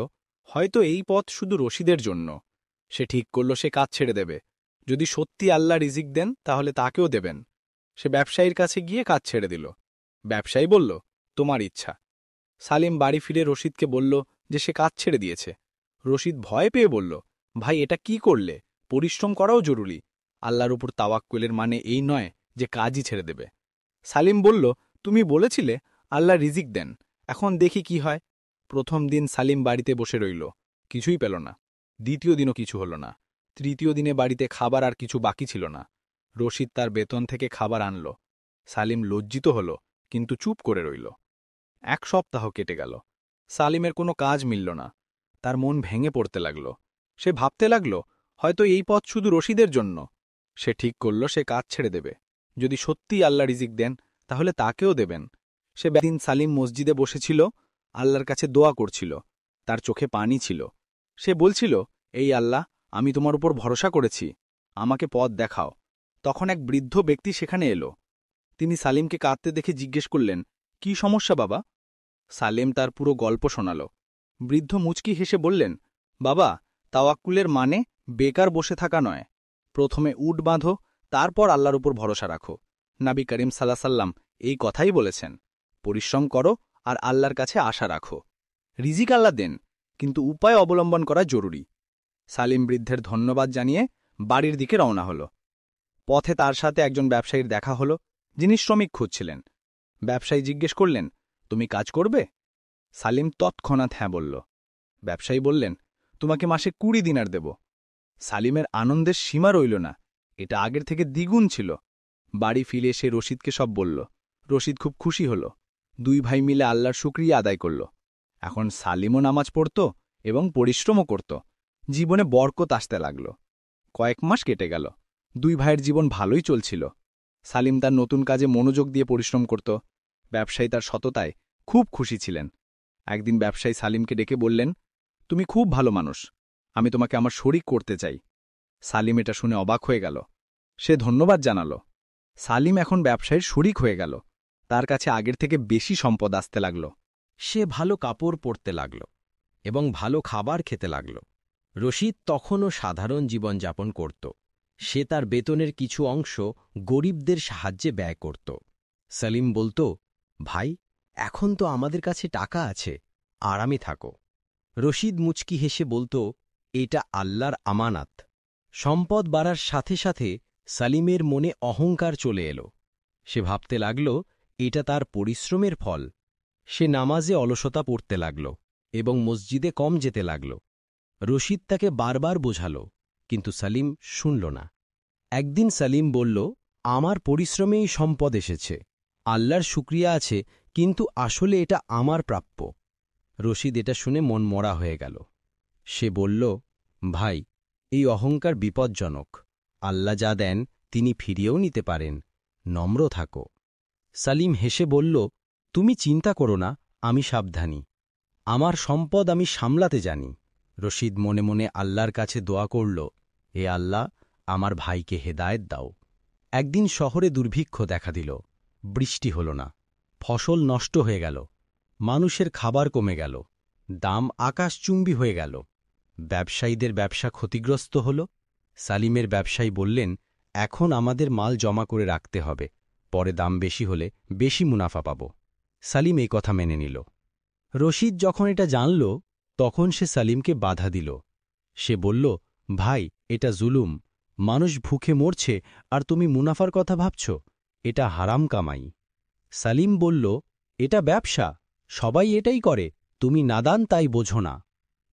হয়তো এই পথ শুধু রশিদের জন্য। সে ঠিক করল সে কাজ ছেড়ে দেবে। যদি সত্যি আল্লাহ রিজিক দেন, তাহলে তাকেও দেবেন। সে ব্যবসায়ীর কাছে গিয়ে কাজ ছেড়ে দিল। ব্যবসায়ী বলল, তোমার ইচ্ছা। সালিম বাড়ি ফিরে রশিদকে বলল যে সে কাজ ছেড়ে দিয়েছে। রশিদ ভয় পেয়ে বলল, ভাই, এটা কি করলে? পরিশ্রম করাও জরুরি। আল্লাহর উপর তাওয়াক্কুলের মানে এই নয় যে কাজই ছেড়ে দেবে। সালিম বলল, তুমি বলেছিলে আল্লাহ রিজিক দেন, এখন দেখি কি হয়। প্রথম দিন সালিম বাড়িতে বসে রইল, কিছুই পেল না। দ্বিতীয় দিনও কিছু হল না। তৃতীয় দিনে বাড়িতে খাবার আর কিছু বাকি ছিল না। রশিদ তার বেতন থেকে খাবার আনল। সালিম লজ্জিত হল, কিন্তু চুপ করে রইল। 1 সপ্তাহ কেটে গেল। সালিমের কোনো কাজ মিলল না। তার মন ভেঙে পড়তে লাগল। সে ভাবতে লাগল, হয়তো এই পথ শুধু রশিদের জন্য। সে ঠিক করল সে কাজ ছেড়ে দেবে। যদি সত্যিই আল্লাহ রিজিক দেন, তাহলে তাকেও দেবেন। সে দিন সালিম মসজিদে বসেছিল, আল্লাহর কাছে দোয়া করছিল। তার চোখে পানি ছিল। সে বলছিল, এই আল্লাহ, আমি তোমার উপর ভরসা করেছি, আমাকে পথ দেখাও। তখন এক বৃদ্ধ ব্যক্তি সেখানে এলো। তিনি সালিমকে কাঁদতে দেখে জিজ্ঞেস করলেন, কি সমস্যা বাবা? সালিম তার পুরো গল্প শোনাল। বৃদ্ধ মুচকি হেসে বললেন, বাবা, তাওয়াক্কুলের মানে বেকার বসে থাকা নয়। প্রথমে উট বাঁধো, তারপর আল্লাহর উপর ভরসা রাখো। নবী করিম সাল্লাল্লাহু আলাইহি ওয়াসাল্লাম এই কথাই বলেছেন। পরিশ্রম করো আর আল্লাহর কাছে আশা রাখো। রিজিক আল্লাহ দেন, কিন্তু উপায় অবলম্বন করা জরুরি। সালিম বৃদ্ধের ধন্যবাদ জানিয়ে বাড়ির দিকে রওনা হল। পথে তার সাথে একজন ব্যবসায়ীর দেখা হল, যিনি শ্রমিক খুঁজছিলেন। ব্যবসায়ী জিজ্ঞেস করলেন, তুমি কাজ করবে? সালিম তৎক্ষণাৎ হ্যাঁ বলল। ব্যবসায়ী বললেন, তোমাকে মাসে 20 দিনার দেব। সালিমের আনন্দের সীমা রইল না, এটা আগের থেকে দ্বিগুণ ছিল। বাড়ি ফিরে সে রশিদকে সব বলল। রশিদ খুব খুশি হল। দুই ভাই মিলে আল্লাহর শুকরিয়া আদায় করল। এখন সালিমও নামাজ পড়ত এবং পরিশ্রমও করত। জীবনে বরকত আসতে লাগল। কয়েক মাস কেটে গেল। দুই ভাইয়ের জীবন ভালোই চলছিল। সালিম তার নতুন কাজে মনোযোগ দিয়ে পরিশ্রম করত। ব্যবসায়ী তার সততায় খুব খুশি ছিলেন। একদিন ব্যবসায়ী সালিমকে ডেকে বললেন, তুমি খুব ভালো মানুষ, আমি তোমাকে আমার শরিক করতে চাই। সালিম এটা শুনে অবাক হয়ে গেল। সে ধন্যবাদ জানাল। সালিম এখন ব্যবসায়ীর শরিক হয়ে গেল। তার কাছে আগের থেকে বেশি সম্পদ আসতে লাগল। সে ভালো কাপড় পরতে লাগল এবং ভালো খাবার খেতে লাগল। রশিদ তখনও সাধারণ জীবনযাপন করত। সে তার বেতনের কিছু অংশ গরিবদের সাহায্যে ব্যয় করত। সালিম বলত, ভাই, এখন তো আমাদের কাছে টাকা আছে, আরামে থাকো। রশিদ মুচকি হেসে বলত, এটা আল্লাহর আমানাত। সম্পদ বাড়ার সাথে সাথে সালিমের মনে অহংকার চলে এলো। সে ভাবতে লাগল এটা তার পরিশ্রমের ফল। সে নামাজে অলসতা পড়তে লাগল এবং মসজিদে কম যেতে লাগল। রশিদ তাকে বারবার বোঝাল, কিন্তু সালিম শুনল না। একদিন সালিম বলল, আমার পরিশ্রমেই সম্পদ এসেছে, আল্লাহর শুকরিয়া আছে, কিন্তু আসলে এটা আমার প্রাপ্য। রশিদ এটা শুনে মন মরা হয়ে গেল। সে বলল, ভাই, এই অহংকার বিপজ্জনক। আল্লাহ যা দেন তিনি ফিরিয়েও নিতে পারেন, নম্র থাকো। সালিম হেসে বলল, তুমি চিন্তা করো না, আমি সাবধানী। আমার সম্পদ আমি সামলাতে জানি। রশিদ মনে মনে আল্লাহর কাছে দোয়া করল, এ আল্লাহ, আমার ভাইকে হেদায়েত দাও। একদিন শহরে দুর্ভিক্ষ দেখা দিল। বৃষ্টি হল না, ফসল নষ্ট হয়ে গেল, মানুষের খাবার কমে গেল, দাম আকাশচুম্বী হয়ে গেল। ব্যবসায়ীদের ব্যবসা ক্ষতিগ্রস্ত হল। সালিমের ব্যবসায়ী বললেন, এখন আমাদের মাল জমা করে রাখতে হবে, পরে দাম বেশি হলে বেশি মুনাফা পাব। সালিম এই কথা মেনে নিল। রশিদ যখন এটা জানল, তখন সে সালিমকে বাধা দিল। সে বলল, ভাই, এটা জুলুম। মানুষ ভুখে মরছে আর তুমি মুনাফার কথা ভাবছ, এটা হারাম কামাই। সালিম বলল, এটা ব্যবসা, সবাই এটাই করে, তুমি নাদান তাই বোঝো না।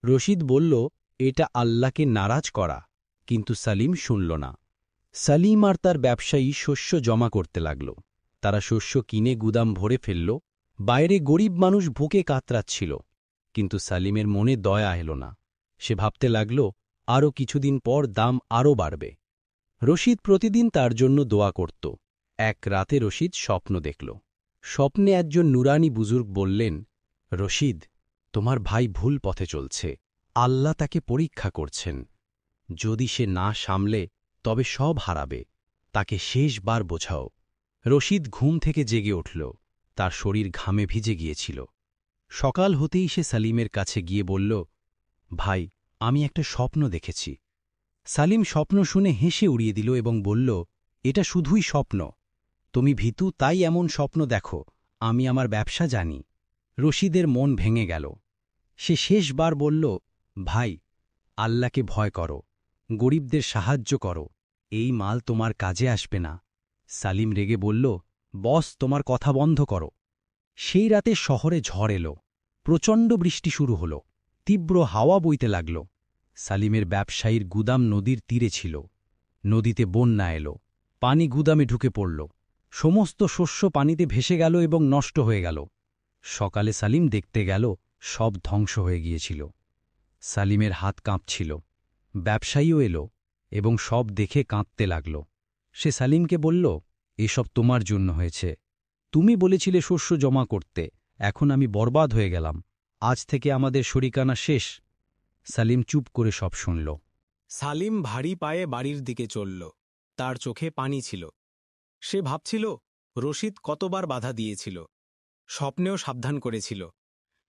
রশিদ বলল, এটা আল্লাহকে নারাজ করা, কিন্তু সালিম শুনল না। সালিম আর তার ব্যবসায়ী শস্য জমা করতে লাগল। তারা শস্য কিনে গুদাম ভরে ফেলল। বাইরে গরিব মানুষ ভুকে কাতরাচ্ছিল, কিন্তু সালিমের মনে দয়া এল না। সে ভাবতে লাগল, আরও কিছুদিন পর দাম আরও বাড়বে। রশিদ প্রতিদিন তার জন্য দোয়া করত। এক রাতে রশিদ স্বপ্ন দেখল। স্বপ্নে একজন নুরানি বুজুর্গ বললেন, রশিদ, তোমার ভাই ভুল পথে চলছে, আল্লাহ তাকে পরীক্ষা করছেন। যদি সে না সামলে তবে সব হারাবে, তাকে শেষবার বোঝাও। রশিদ ঘুম থেকে জেগে উঠল। তার শরীর ঘামে ভিজে গিয়েছিল। সকাল হতেই সে সালিমের কাছে গিয়ে বলল, ভাই, আমি একটা স্বপ্ন দেখেছি। সালিম স্বপ্ন শুনে হেসে উড়িয়ে দিল এবং বলল, এটা শুধুই স্বপ্ন। তুমি ভীতু তাই এমন স্বপ্ন দেখো, আমি আমার ব্যবসা জানি। রশিদের মন ভেঙে গেল। সে শেষবার বলল, ভাই, আল্লাহকে ভয় করো, গরিবদের সাহায্য করো, এই মাল তোমার কাজে আসবে না। সালিম রেগে বলল, বস, তোমার কথা বন্ধ করো। সেই রাতে শহরে ঝড় এলো। প্রচণ্ড বৃষ্টি শুরু হল। তীব্র হাওয়া বইতে লাগল। সালিমের ব্যবসায়ীর গুদাম নদীর তীরে ছিল। নদীতে বন্যা এলো। পানি গুদামে ঢুকে পড়ল। সমস্ত শস্য পানিতে ভেসে গেল এবং নষ্ট হয়ে গেল। সকালে সালিম দেখতে গেল, সব ধ্বংস হয়ে গিয়েছিল। সালিমের হাত কাঁপছিল। ব্যবসায়ীও এলো এবং সব দেখে কাঁদতে লাগল। সে সালিমকে বলল, এসব তোমার জন্য হয়েছে। তুমি বলেছিলে শস্য জমা করতে, এখন আমি বরবাদ হয়ে গেলাম। আজ থেকে আমাদের শরিকানা শেষ। সালিম চুপ করে সব শুনল। সালিম ভারী পায়ে বাড়ির দিকে চলল। তার চোখে পানি ছিল। সে ভাবছিল, রশিদ কতবার বাধা দিয়েছিল, স্বপ্নেও সাবধান করেছিল,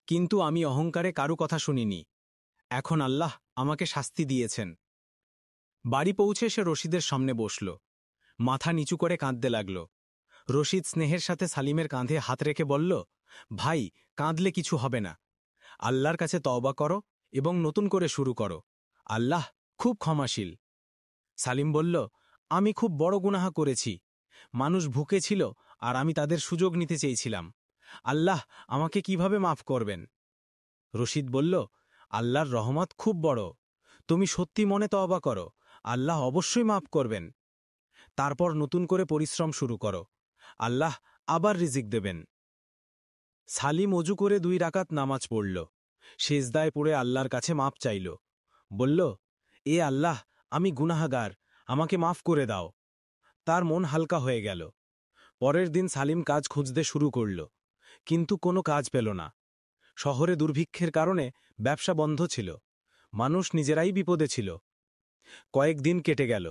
কিন্তু আমি অহংকারে কারু কথা শুনিনি। এখন আল্লাহ আমাকে শাস্তি দিয়েছেন। বাড়ি পৌঁছে সে রশিদের সামনে বসল। মাথা নিচু করে কাঁদতে লাগল। রশিদ স্নেহের সাথে সালিমের কাঁধে হাত রেখে বলল, ভাই, কাঁদলে কিছু হবে না। আল্লাহর কাছে তওবা করো এবং নতুন করে শুরু করো। আল্লাহ খুব ক্ষমাশীল। সালিম বলল, আমি খুব বড় গুনাহ করেছি। মানুষ ভুকে ছিল আর আমি তাদের সুযোগ নিতে চেয়েছিলাম। আল্লাহ আমাকে কিভাবে মাফ করবেন? রশিদ বলল, আল্লাহর রহমত খুব বড়। তুমি সত্যি মনে তওবা করো, আল্লাহ অবশ্যই মাফ করবেন। তারপর নতুন করে পরিশ্রম শুরু করো, আল্লাহ আবার রিজিক দেবেন। সালিম অজু করে 2 রাকাত নামাজ পড়ল। সেজদায় পড়ে আল্লাহর কাছে মাপ চাইল। বলল, এ আল্লাহ, আমি গুনাহগার, আমাকে মাফ করে দাও। তার মন হালকা হয়ে গেল। পরের দিন সালিম কাজ খুঁজতে শুরু করল, কিন্তু কোনো কাজ পেল না। শহরে দুর্ভিক্ষের কারণে ব্যবসা বন্ধ ছিল। মানুষ নিজেরাই বিপদে ছিল। কয়েকদিন কেটে গেল,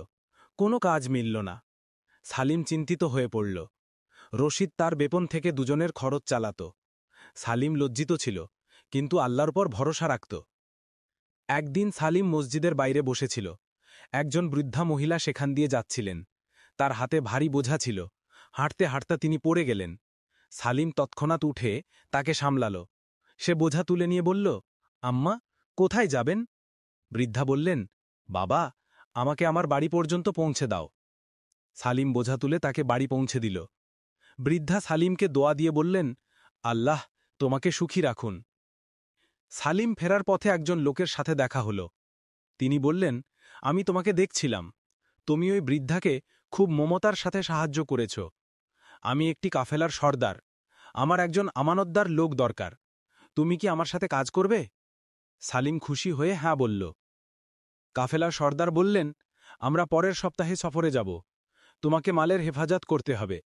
কোনো কাজ মিলল না। সালিম চিন্তিত হয়ে পড়ল। রশিদ তার বেতন থেকে দুজনের খরচ চালাত। সালিম লজ্জিত ছিল, কিন্তু আল্লাহর পর ভরসা রাখত। একদিন সালিম মসজিদের বাইরে বসেছিল। একজন বৃদ্ধা মহিলা সেখান দিয়ে যাচ্ছিলেন। তার হাতে ভারী বোঝা ছিল। হাঁটতে হাঁটতে তিনি পড়ে গেলেন। সালিম তৎক্ষণাৎ উঠে তাকে সামলাল। সে বোঝা তুলে নিয়ে বলল, আম্মা, কোথায় যাবেন? বৃদ্ধা বললেন, বাবা, আমাকে আমার বাড়ি পর্যন্ত পৌঁছে দাও। সালিম বোঝা তুলে তাকে বাড়ি পৌঁছে দিল। বৃদ্ধা সালিমকে দোয়া দিয়ে বললেন, আল্লাহ তোমাকে সুখী রাখুন। সালিম ফেরার পথে একজন লোকের সাথে দেখা হল। তিনি বললেন, আমি তোমাকে দেখছিলাম। তুমি ওই বৃদ্ধাকে খুব মমতার সাথে সাহায্য করেছ। আমি একটি কাফেলার সর্দার। আমার একজন আমানতদার লোক দরকার। তুমি কি আমার সাথে কাজ করবে? সালিম খুশি হয়ে হ্যাঁ বলল। কাফেলার সর্দার বললেন, আমরা পরের সপ্তাহে সফরে যাব। তোমাকে মালের হেফাজত করতে হবে।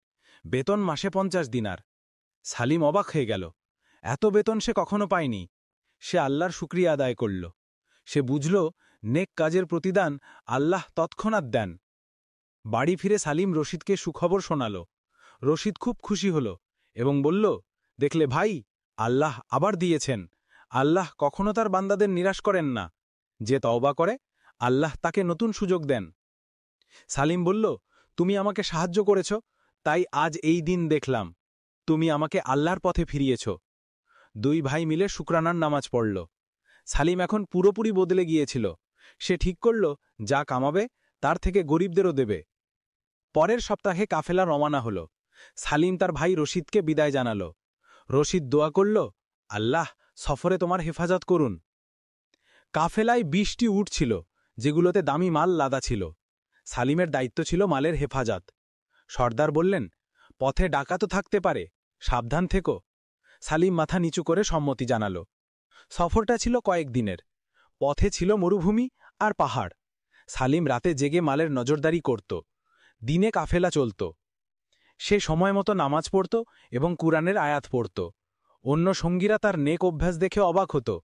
বেতন মাসে 50 দিনার। সালিম অবাক হয়ে গেল। এত বেতন সে কখনো পায়নি। সে আল্লাহর শুকরিয়া আদায় করল। সে বুঝল, নেক কাজের প্রতিদান আল্লাহ তৎক্ষণাৎ দেন। বাড়ি ফিরে সালিম রশিদকে সুখবর শোনাল। রশিদ খুব খুশি হল এবং বলল, দেখলে ভাই, আল্লাহ আবার দিয়েছেন। আল্লাহ কখনো তার বান্দাদের নিরাশ করেন না। যে তওবা করে, আল্লাহ তাকে নতুন সুযোগ দেন। সালিম বলল, তুমি আমাকে সাহায্য করেছ, তাই আজ এই দিন দেখলাম। তুমি আমাকে আল্লাহর পথে ফিরিয়েছ। 2 ভাই মিলে শুকরানার নামাজ পড়ল। সালিম এখন পুরোপুরি বদলে গিয়েছিল। সে ঠিক করল, যা কামাবে তার থেকে গরিবদেরও দেবে। পরের সপ্তাহে কাফেলা রওনা হল। সালিম তার ভাই রশিদকে বিদায় জানাল। রশিদ দোয়া করল, আল্লাহ সফরে তোমার হেফাজত করুন। কাফেলায় 20টি উট ছিল, যেগুলোতে দামি মাল লাদা ছিল। সালিমের দায়িত্ব ছিল মালের হেফাজত। সর্দার বললেন, পথে ডাকাতও থাকতে পারে, সাবধান থেকো। সালিম মাথা নিচু করে সম্মতি জানাল। সফরটা ছিল কয়েকদিনের। পথে ছিল মরুভূমি আর পাহাড়। সালিম রাতে জেগে মালের নজরদারি করত। দিনে কাফেলা চলত। সে সময়মতো নামাজ পড়ত এবং কুরআনের আয়াত পড়ত। অন্য সঙ্গীরা তার নেক অভ্যাস দেখে অবাক হতো।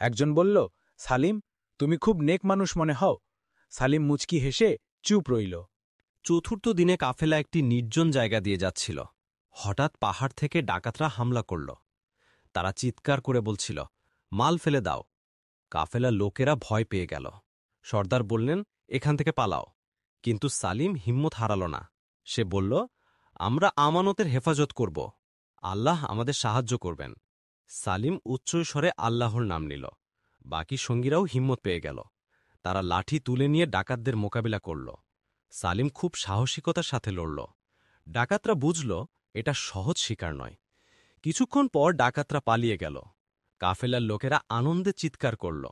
একজন বলল, সালিম, তুমি খুব নেক মানুষ মনে হও। সালিম মুচকি হেসে চুপ রইল। চতুর্থ দিনে কাফেলা একটি নির্জন জায়গা দিয়ে যাচ্ছিল। হঠাৎ পাহাড় থেকে ডাকাতরা হামলা করল। তারা চিৎকার করে বলছিল, মাল ফেলে দাও। কাফেলার লোকেরা ভয় পেয়ে গেল। সর্দার বললেন, এখান থেকে পালাও। কিন্তু সালিম হিম্মত হারাল না। সে বলল, আমরা আমানতের হেফাজত করব। আল্লাহ আমাদের সাহায্য করবেন। সালিম উচ্চস্বরে আল্লাহর নাম নিল। বাকি সঙ্গীরাও হিম্মত পেয়ে গেল। তারা লাঠি তুলে নিয়ে ডাকাতদের মোকাবিলা করল। সালিম খুব সাহসিকতার সাথে লড়ল। ডাকাতরা বুঝল, এটা সহজ শিকার নয়। কিছুক্ষণ পর ডাকাতরা পালিয়ে গেল। কাফেলার লোকেরা আনন্দে চিৎকার করল।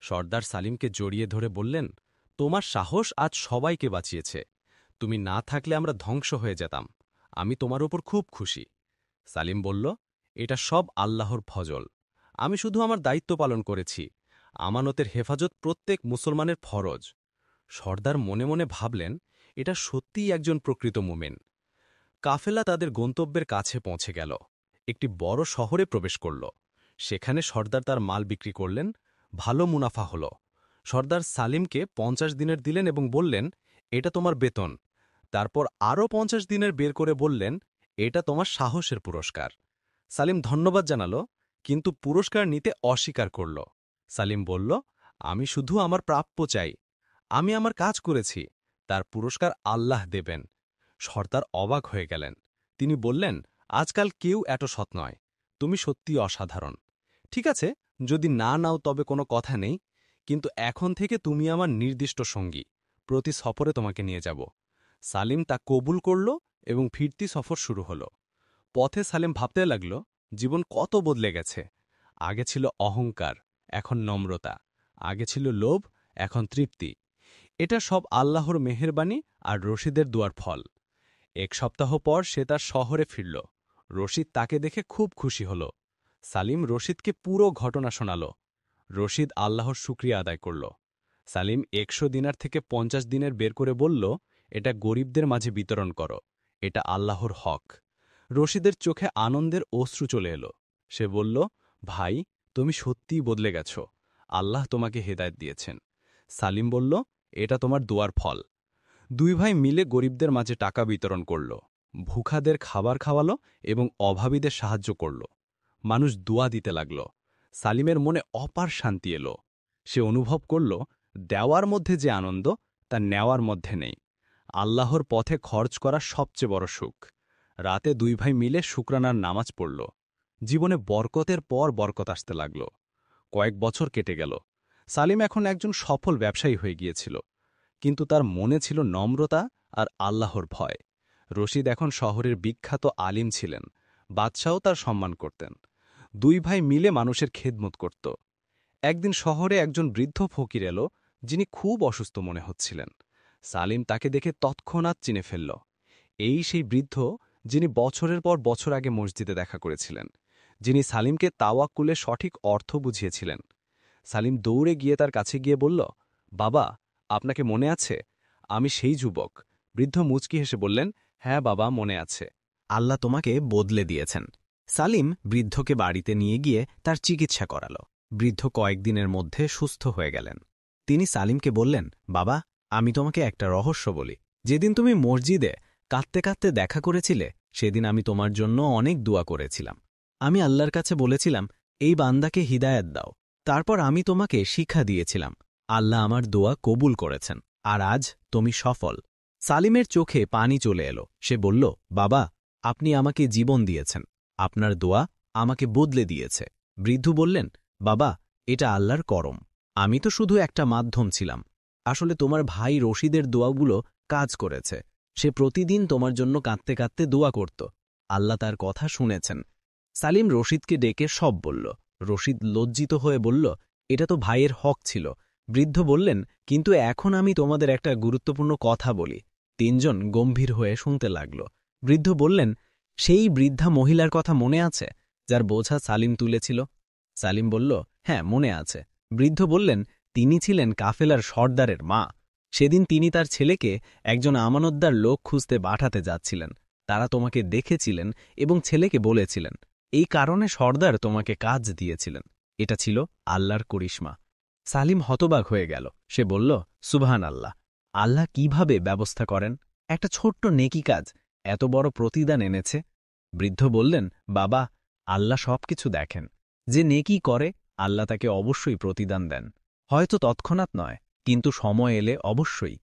সর্দার সালিমকে জড়িয়ে ধরে বললেন, তোমার সাহস আজ সবাইকে বাঁচিয়েছে। তুমি না থাকলে আমরা ধ্বংস হয়ে যেতাম। আমি তোমার ওপর খুব খুশি। সালিম বলল, এটা সব আল্লাহর ফজল। আমি শুধু আমার দায়িত্ব পালন করেছি। আমানতের হেফাজত প্রত্যেক মুসলমানের ফরজ। সর্দার মনে মনে ভাবলেন, এটা সত্যিই একজন প্রকৃত মুমিন। কাফেলা তাদের গন্তব্যের কাছে পৌঁছে গেল। একটি বড় শহরে প্রবেশ করল। সেখানে সর্দার তার মাল বিক্রি করলেন। ভালো মুনাফা হল। সর্দার সালিমকে 50 দিনের দিলেন এবং বললেন, এটা তোমার বেতন। তারপর আরও 50 দিনের বের করে বললেন, এটা তোমার সাহসের পুরস্কার। সালিম ধন্যবাদ জানাল, কিন্তু পুরস্কার নিতে অস্বীকার করল। সালিম বলল, আমি শুধু আমার প্রাপ্য চাই। আমি আমার কাজ করেছি, তার পুরস্কার আল্লাহ দেবেন। সর্দার অবাক হয়ে গেলেন। তিনি বললেন, আজকাল কেউ এত সৎ নয়, তুমি সত্যি অসাধারণ। ঠিক আছে, যদি না নাও তবে কোনো কথা নেই, কিন্তু এখন থেকে তুমি আমার নির্দিষ্ট সঙ্গী, প্রতি সফরে তোমাকে নিয়ে যাব। সালিম তা কবুল করল এবং ফিরতি সফর শুরু হল। পথে সালিম ভাবতে লাগল, জীবন কত বদলে গেছে। আগে ছিল অহংকার, এখন নম্রতা। আগে ছিল লোভ, এখন তৃপ্তি। এটা সব আল্লাহর মেহেরবানি আর রশিদের দুয়ার ফল। এক সপ্তাহ পর সে তার শহরে ফিরল। রশিদ তাকে দেখে খুব খুশি হল। সালিম রশিদকে পুরো ঘটনা শোনাল। রশিদ আল্লাহর শুকরিয়া আদায় করল। সালিম 100 দিনার থেকে 50 দিনের বের করে বলল, এটা গরিবদের মাঝে বিতরণ করো, এটা আল্লাহর হক। রশিদের চোখে আনন্দের অশ্রু চলে এলো। সে বলল, ভাই, তুমি সত্যিই বদলে গেছ, আল্লাহ তোমাকে হেদায়েত দিয়েছেন। সালিম বলল, এটা তোমার দোয়ার ফল। দুই ভাই মিলে গরিবদের মাঝে টাকা বিতরণ করল, ভুখাদের খাবার খাওয়ালো এবং অভাবীদের সাহায্য করল। মানুষ দোয়া দিতে লাগল। সালিমের মনে অপার শান্তি এলো। সে অনুভব করল, দেওয়ার মধ্যে যে আনন্দ তা নেওয়ার মধ্যে নেই। আল্লাহর পথে খরচ করা সবচেয়ে বড় সুখ। রাতে দুই ভাই মিলে শুকরানার নামাজ পড়ল। জীবনে বরকতের পর বরকত আসতে লাগল। কয়েক বছর কেটে গেল। সালিম এখন একজন সফল ব্যবসায়ী হয়ে গিয়েছিল, কিন্তু তার মনে ছিল নম্রতা আর আল্লাহর ভয়। রশিদ এখন শহরের বিখ্যাত আলিম ছিলেন, বাদশাও তার সম্মান করতেন। দুই ভাই মিলে মানুষের খেদমত করত। একদিন শহরে একজন বৃদ্ধ ফকির এলো, যিনি খুব অসুস্থ মনে হচ্ছিলেন। সালিম তাকে দেখে তৎক্ষণাৎ চিনে ফেলল। এই সেই বৃদ্ধ যিনি বছরের পর বছর আগে মসজিদে দেখা করেছিলেন, যিনি সালিমকে তাওয়াক্কুলের সঠিক অর্থ বুঝিয়েছিলেন। সালিম দৌড়ে গিয়ে তার কাছে গিয়ে বলল, বাবা, আপনাকে মনে আছে? আমি সেই যুবক। বৃদ্ধ মুচকি হেসে বললেন, হ্যাঁ বাবা, মনে আছে। আল্লাহ তোমাকে বদলে দিয়েছেন। সালিম বৃদ্ধকে বাড়িতে নিয়ে গিয়ে তার চিকিৎসা করাল। বৃদ্ধ কয়েকদিনের মধ্যে সুস্থ হয়ে গেলেন। তিনি সালিমকে বললেন, বাবা, আমি তোমাকে একটা রহস্য বলি। যেদিন তুমি মসজিদে কাঁদতে কাঁদতে দেখা করেছিলে, সেদিন আমি তোমার জন্য অনেক দোয়া করেছিলাম। আমি আল্লাহর কাছে বলেছিলাম, এই বান্দাকে হিদায়াত দাও। তারপর আমি তোমাকে শিক্ষা দিয়েছিলাম। আল্লাহ আমার দোয়া কবুল করেছেন, আর আজ তুমি সফল। সালিমের চোখে পানি চলে এলো। সে বলল, বাবা, আপনি আমাকে জীবন দিয়েছেন, আপনার দোয়া আমাকে বদলে দিয়েছে। বৃদ্ধ বললেন, বাবা, এটা আল্লাহর করম, আমি তো শুধু একটা মাধ্যম ছিলাম। আসলে তোমার ভাই রশিদের দোয়াগুলো কাজ করেছে। সে প্রতিদিন তোমার জন্য কাঁদতে কাঁদতে দোয়া করত। আল্লাহ তার কথা শুনেছেন। সালিম রশিদকে ডেকে সব বলল। রশিদ লজ্জিত হয়ে বলল, এটা তো ভাইয়ের হক ছিল। বৃদ্ধ বললেন, কিন্তু এখন আমি তোমাদের একটা গুরুত্বপূর্ণ কথা বলি। তিনজন গম্ভীর হয়ে শুনতে লাগল। বৃদ্ধ বললেন, সেই বৃদ্ধা মহিলার কথা মনে আছে, যার বোঝা সালিম তুলেছিল? সালিম বলল, হ্যাঁ, মনে আছে। বৃদ্ধ বললেন, তিনি ছিলেন কাফেলার সর্দারের মা। সেদিন তিনি তার ছেলেকে একজন আমানতদার লোক খুঁজতে পাঠাতে যাচ্ছিলেন। তারা তোমাকে দেখেছিলেন এবং ছেলেকে বলেছিলেন, এই কারণে সর্দার তোমাকে কাজ দিয়েছিলেন। এটা ছিল আল্লাহর করিশ্মা। সালিম হতবাক হয়ে গেল। সে বলল, সুবহান আল্লাহ, আল্লাহ কিভাবে ব্যবস্থা করেন? একটা ছোট্ট নেকি কাজ এত বড় প্রতিদান এনেছে। বৃদ্ধ বললেন, বাবা, আল্লাহ সবকিছু দেখেন। যে নেকি করে আল্লাহ তাকে অবশ্যই প্রতিদান দেন, হয়তো তৎক্ষণাৎ নয়, কিন্তু সময় এলে অবশ্যই।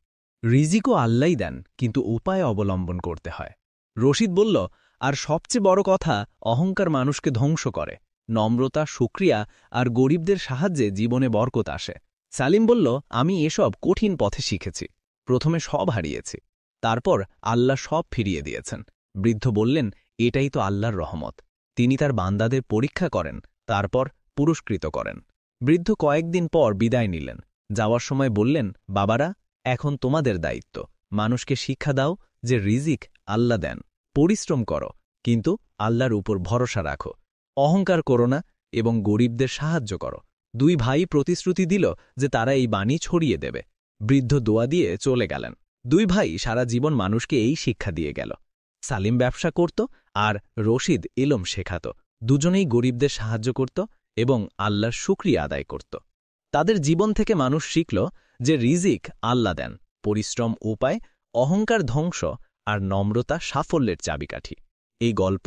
রিজিকও আল্লাহই দেন, কিন্তু উপায় অবলম্বন করতে হয়। রশিদ বলল, আর সবচেয়ে বড় কথা, অহংকার মানুষকে ধ্বংস করে। নম্রতা, শুকরিয়া আর গরিবদের সাহায্যে জীবনে বরকত আসে। সালিম বলল, আমি এসব কঠিন পথে শিখেছি। প্রথমে সব হারিয়েছি, তারপর আল্লাহ সব ফিরিয়ে দিয়েছেন। বৃদ্ধ বললেন, এটাই তো আল্লাহর রহমত। তিনি তার বান্দাদের পরীক্ষা করেন, তারপর পুরস্কৃত করেন। বৃদ্ধ কয়েকদিন পর বিদায় নিলেন। যাওয়ার সময় বললেন, বাবারা, এখন তোমাদের দায়িত্ব। মানুষকে শিক্ষা দাও যে রিজিক আল্লাহ দেন। পরিশ্রম করো, কিন্তু আল্লাহর উপর ভরসা রাখো। অহংকার করো না এবং গরিবদের সাহায্য করো। দুই ভাই প্রতিশ্রুতি দিল যে তারা এই বাণী ছড়িয়ে দেবে। বৃদ্ধ দোয়া দিয়ে চলে গেলেন। দুই ভাই সারা জীবন মানুষকে এই শিক্ষা দিয়ে গেল। সালিম ব্যবসা করত আর রশিদ ইলম শেখাত। দুজনেই গরিবদের সাহায্য করত এবং আল্লাহর শুকরিয়া আদায় করত। তাদের জীবন থেকে মানুষ শিখল যে রিজিক আল্লাহ দেন, পরিশ্রম উপায়, অহংকার ধ্বংস আর নম্রতা সাফল্যের চাবিকাঠি। এই গল্প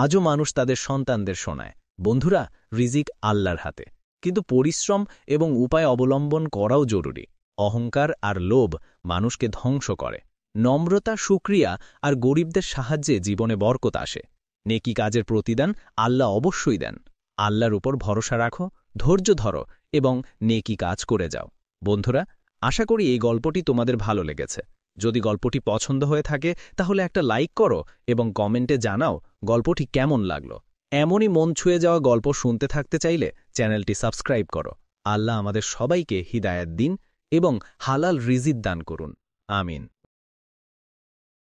আজও মানুষ তাদের সন্তানদের শোনায়। বন্ধুরা, রিজিক আল্লাহর হাতে, কিন্তু পরিশ্রম এবং উপায় অবলম্বন করাও জরুরি। অহংকার আর লোভ মানুষকে ধ্বংস করে, নম্রতা, শুকরিয়া আর গরিবদের সাহায্যে জীবনে বরকত আসে। নেকি কাজের প্রতিদান আল্লাহ অবশ্যই দেন। আল্লাহর উপর ভরসা রাখো, ধৈর্য ধরো এবং নেকি কাজ করে যাও। বন্ধুরা, আশা করি এই গল্পটি তোমাদের ভালো লেগেছে। যদি গল্পটি পছন্দ হয়ে থাকে তাহলে একটা লাইক করো এবং কমেন্টে জানাও গল্পটি কেমন লাগলো। এমনই মন ছুঁয়ে যাওয়া গল্প শুনতে থাকতে চাইলে চ্যানেলটি সাবস্ক্রাইব করো। আল্লাহ আমাদের সবাইকে হিদায়াত দিন এবং হালাল রিজিক দান করুন। আমিন।